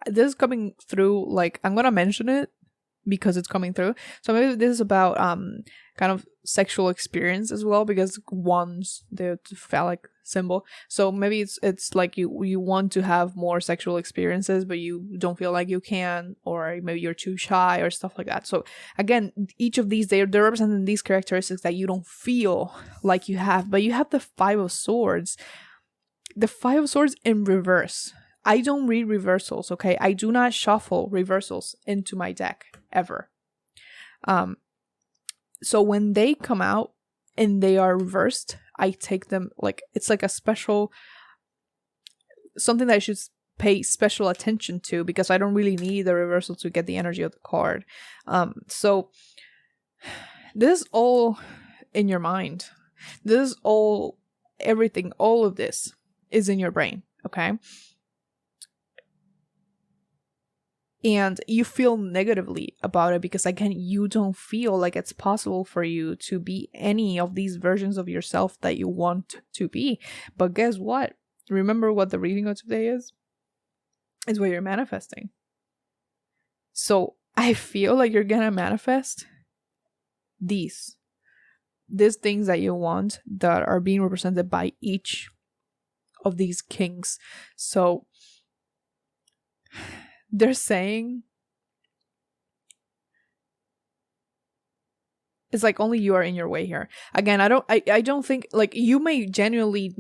this is coming through, like I'm gonna mention it because it's coming through. So maybe this is about kind of sexual experience as well, because wands, the phallic symbol. So maybe it's like you want to have more sexual experiences, but you don't feel like you can, or maybe you're too shy or stuff like that. So again, each of these, they're representing these characteristics that you don't feel like you have. But you have the Five of Swords. The Five of Swords in reverse. I don't read reversals, okay? I do not shuffle reversals into my deck ever. So when they come out and they are reversed, I take them like it's like a special, something that I should pay special attention to, because I don't really need the reversal to get the energy of the card. So this is all in your mind. This is all, everything, all of this is in your brain, okay? And you feel negatively about it because, again, you don't feel like it's possible for you to be any of these versions of yourself that you want to be. But guess what? Remember what the reading of today is? It's what you're manifesting. So I feel like you're gonna manifest these things that you want, that are being represented by each of these kings. So they're saying it's like only you are in your way here. Again, I don't think, like, you genuinely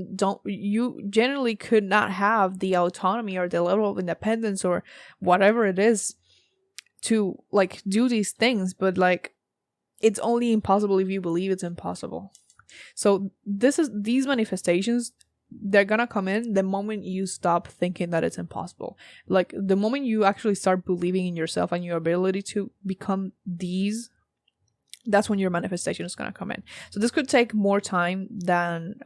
could not have the autonomy or the level of independence or whatever it is to like do these things, but like it's only impossible if you believe it's impossible. So these manifestations, they're gonna come in the moment you stop thinking that it's impossible. Like the moment you actually start believing in yourself and your ability to become these, that's when your manifestation is gonna come in. So this could take more time than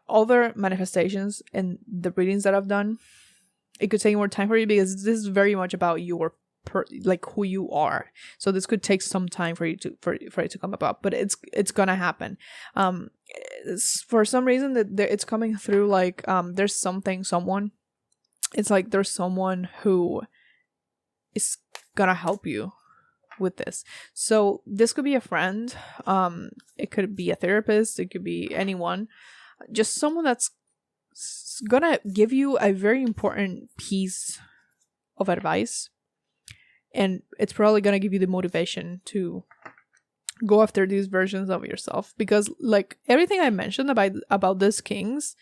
other manifestations in the readings that I've done. It could take more time for you because this is very much about your like who you are. So this could take some time for you to for it to come about, but it's gonna happen. For some reason that it's coming through like there's someone. It's like there's someone who is gonna help you with this. So this could be a friend. It could be a therapist. It could be anyone. Just someone that's gonna give you a very important piece of advice. And it's probably going to give you the motivation to go after these versions of yourself. Because like everything I mentioned about these kings,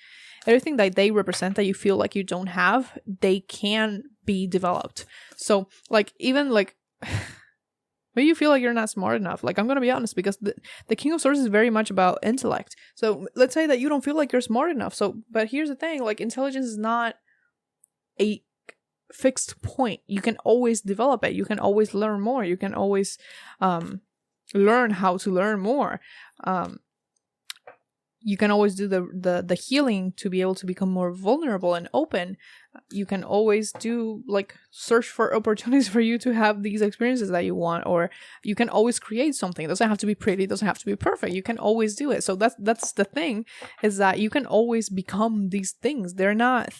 everything that they represent that you feel like you don't have, they can be developed. So like even like maybe you feel like you're not smart enough. Like I'm going to be honest, because the King of Swords is very much about intellect. So let's say that you don't feel like you're smart enough. So but here's the thing, like intelligence is not a fixed point. You can always develop it. You can always learn more. You can always learn how to learn more. You can always do the healing to be able to become more vulnerable and open. You can always do like search for opportunities for you to have these experiences that you want, or you can always create something. It doesn't have to be pretty, it doesn't have to be perfect. You can always do it. So that's the thing, is that you can always become these things. They're not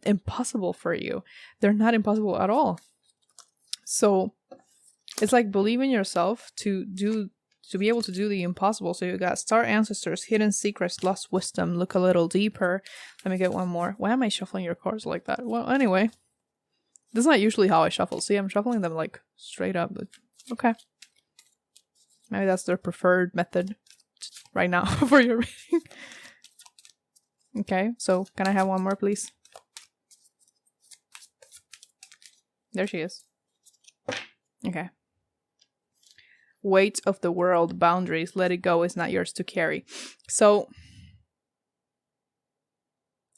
impossible for you. They're not impossible at all. So it's like believe in yourself to be able to do the impossible. So you got star ancestors, hidden secrets, lost wisdom, look a little deeper. Let me get one more. Why am I shuffling your cards like that? Well, anyway, this is not usually how I shuffle. See, I'm shuffling them like straight up, but okay. Maybe that's their preferred method right now for your reading. Okay, so can I have one more, please? There she is. Okay. Weight of the world, boundaries, let it go, is not yours to carry. So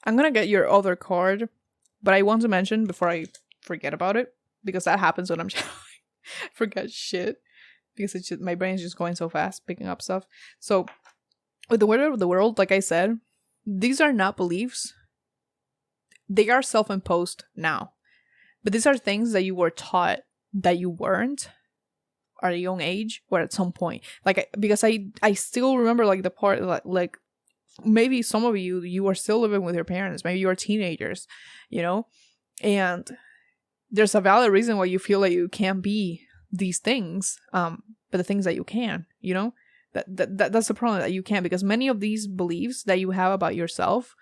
I'm gonna get your other card, but I want to mention before I forget about it, because that happens when I'm forget shit, because it's just, my brain is just going so fast picking up stuff. So with the weight of the world, like I said, these are not beliefs. They are self-imposed now. But these are things that you were taught that you weren't at a young age or at some point. Like, because I still remember like the part like maybe some of you are still living with your parents. Maybe you're teenagers, you know? And there's a valid reason why you feel like you can't be these things. But the things that you can, you know? That's the problem, that you can't, because many of these beliefs that you have about yourself,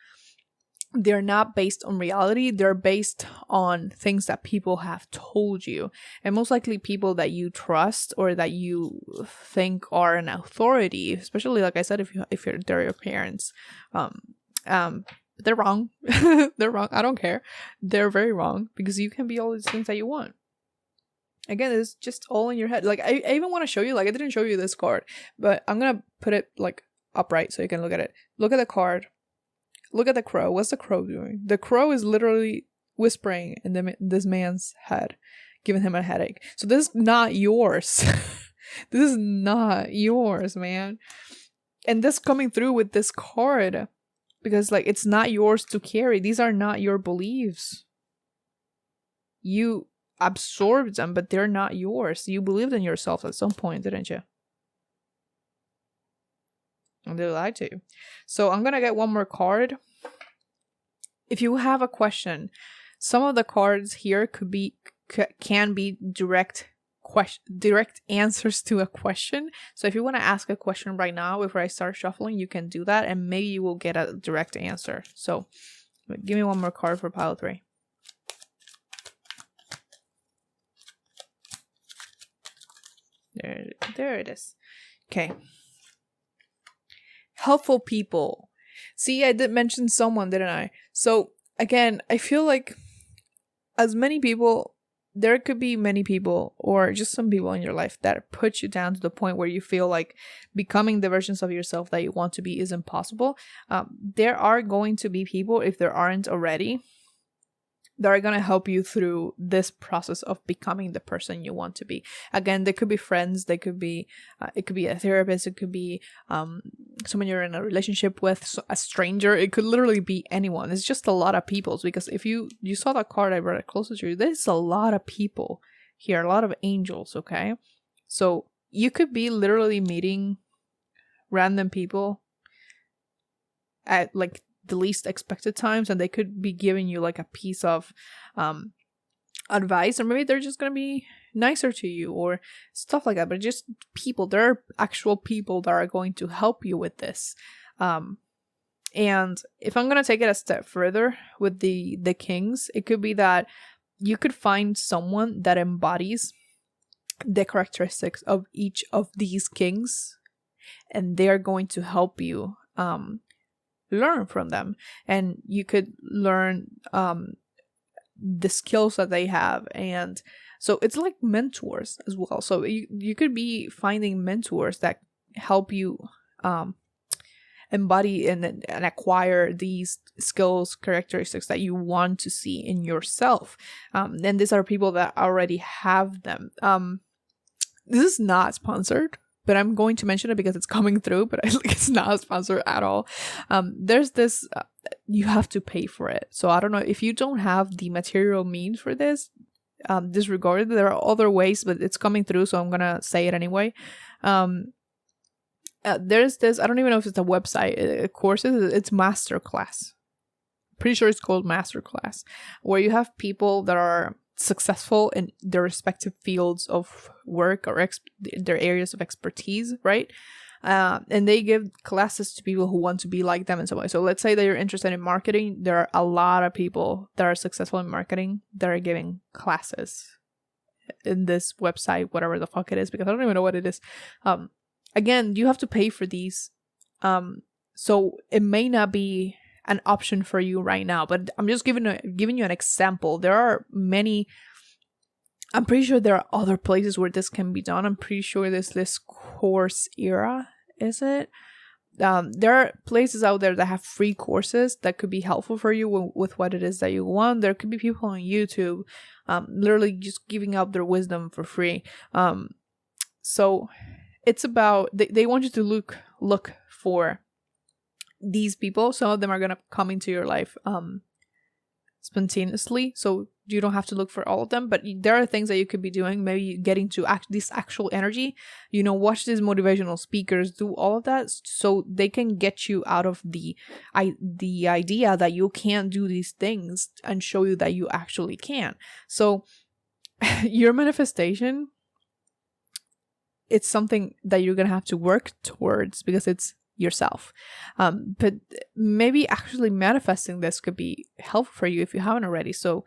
they're not based on reality. They're based on things that people have told you, and most likely people that you trust or that you think are an authority, especially like I said, if they're your parents. They're wrong. They're wrong. I don't care. They're very wrong, because you can be all these things that you want. Again, it's just all in your head. Like, I even want to show you, like, I didn't show you this card, but I'm gonna put it like upright so you can look at it. Look at the card. Look at the crow. What's the crow doing? The crow is literally whispering in this man's head, giving him a headache. So this is not yours. This is not yours, man. And this coming through with this card, because like it's not yours to carry. These are not your beliefs. You absorbed them, but they're not yours. You believed in yourself at some point, didn't you? And they lied to you. So I'm gonna get one more card. If you have a question, some of the cards here can be direct answers to a question. So if you want to ask a question right now before I start shuffling, you can do that, and maybe you will get a direct answer. So give me one more card for pile 3. There it is. Okay. Helpful people. See, I did mention someone, didn't I? So again, I feel like as many people, there could be many people or just some people in your life that put you down to the point where you feel like becoming the versions of yourself that you want to be is impossible. There are going to be people, if there aren't already, that are going to help you through this process of becoming the person you want to be. Again, they could be friends, they could be it could be a therapist, it could be someone you're in a relationship with, a stranger, it could literally be anyone. It's just a lot of people, because if you saw that card I brought it closer to you, there's a lot of people here, a lot of angels, okay? So you could be literally meeting random people at like the least expected times, and they could be giving you like a piece of advice, or maybe they're just gonna be nicer to you or stuff like that. But just people, there are actual people that are going to help you with this. And if I'm gonna take it a step further with the kings, it could be that you could find someone that embodies the characteristics of each of these kings, and they're going to help you learn from them, and you could learn the skills that they have. And so it's like mentors as well. So you could be finding mentors that help you embody and acquire these skills, characteristics that you want to see in yourself. And these are people that already have them. This is not sponsored, but I'm going to mention it because it's coming through, but it's not sponsored at all. There's this, you have to pay for it. So I don't know, if you don't have the material means for this, disregard it. There are other ways, but it's coming through, so I'm going to say it anyway. There's this, I don't even know if it's a website, courses, it's masterclass. Pretty sure it's called masterclass, where you have people that are successful in their respective fields of work or their areas of expertise, right? And they give classes to people who want to be like them in some way. So let's say that you're interested in marketing. There are a lot of people that are successful in marketing that are giving classes in this website, whatever the fuck it is, because I don't even know what it is. Again, you have to pay for these. So it may not be an option for you right now, but I'm just giving you an example. There are many, I'm pretty sure there are other places where this can be done. I'm pretty sure there's this Coursera, is it? There are places out there that have free courses that could be helpful for you with what it is that you want. There could be people on YouTube literally just giving out their wisdom for free. So it's about, they want you to look for these people, some of them are going to come into your life spontaneously, so you don't have to look for all of them, but there are things that you could be doing, maybe getting to this actual energy, watch these motivational speakers, do all of that, so they can get you out of the idea that you can't do these things and show you that you actually can. So your manifestation, it's something that you're gonna have to work towards because it's yourself. But maybe actually manifesting this could be helpful for you if you haven't already. So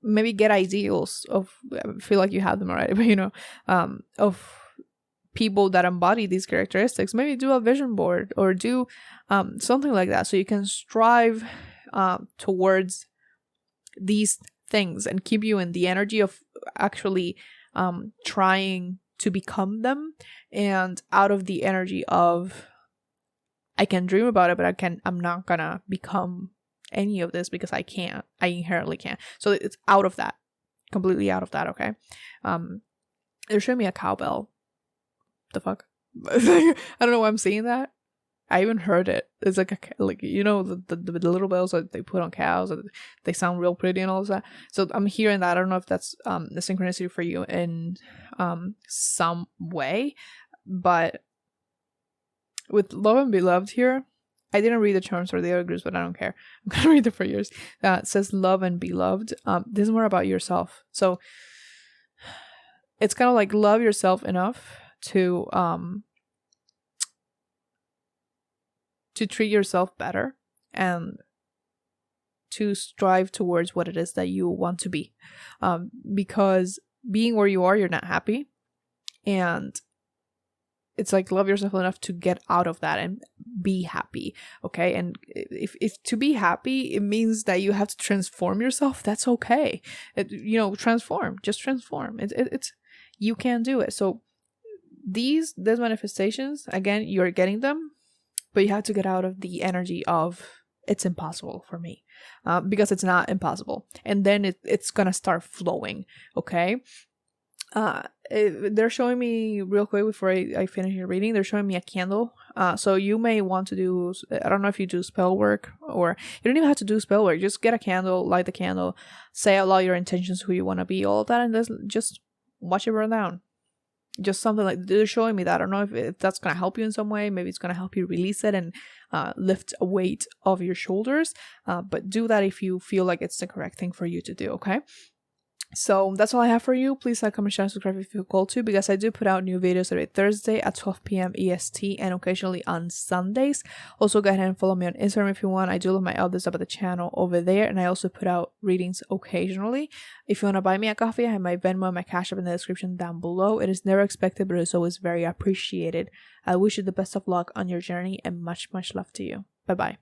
maybe get ideals of, I feel like you have them already, but of people that embody these characteristics. Maybe do a vision board or do something like that, so you can strive towards these things and keep you in the energy of actually trying to become them, and out of the energy of I can dream about it, but I'm not gonna become any of this because I inherently can't. So it's out of that, completely out of that. Okay. They're showing me a cowbell. The fuck? I don't know why I'm seeing that. I even heard it. It's like the little bells that they put on cows. They sound real pretty and all of that. So I'm hearing that. I don't know if that's the synchronicity for you in some way, but with love and beloved here, I didn't read the terms for the other groups, but I don't care. I'm gonna read it for yours. It says love and beloved. This is more about yourself. So it's kind of like love yourself enough to treat yourself better and to strive towards what it is that you want to be. Because being where you are, you're not happy. And it's like love yourself enough to get out of that and be happy. Okay. And if to be happy, it means that you have to transform yourself. That's okay. Transform. Just transform. It's you can do it. So these manifestations, again, you're getting them, but you have to get out of the energy of it's impossible for me, because it's not impossible. And then it's gonna start flowing. Okay. They're showing me real quick before I finish your reading. They're showing me a candle. So you may want to do, I don't know if you do spell work, or you don't even have to do spell work. Just get a candle, light the candle, say out loud your intentions, who you want to be, all of that, and just watch it burn down. Just something like they're showing me that. I don't know if that's going to help you in some way. Maybe it's going to help you release it and lift a weight off your shoulders. But do that if you feel like it's the correct thing for you to do, okay? So that's all I have for you. Please like, comment, share, and subscribe if you feel called to, because I do put out new videos every Thursday at 12 p.m. EST and occasionally on Sundays. Also, go ahead and follow me on Instagram if you want. I do love my elders about the channel over there, and I also put out readings occasionally. If you want to buy me a coffee, I have my Venmo and my Cash App in the description down below. It is never expected, but it's always very appreciated. I wish you the best of luck on your journey and much, much love to you. Bye-bye.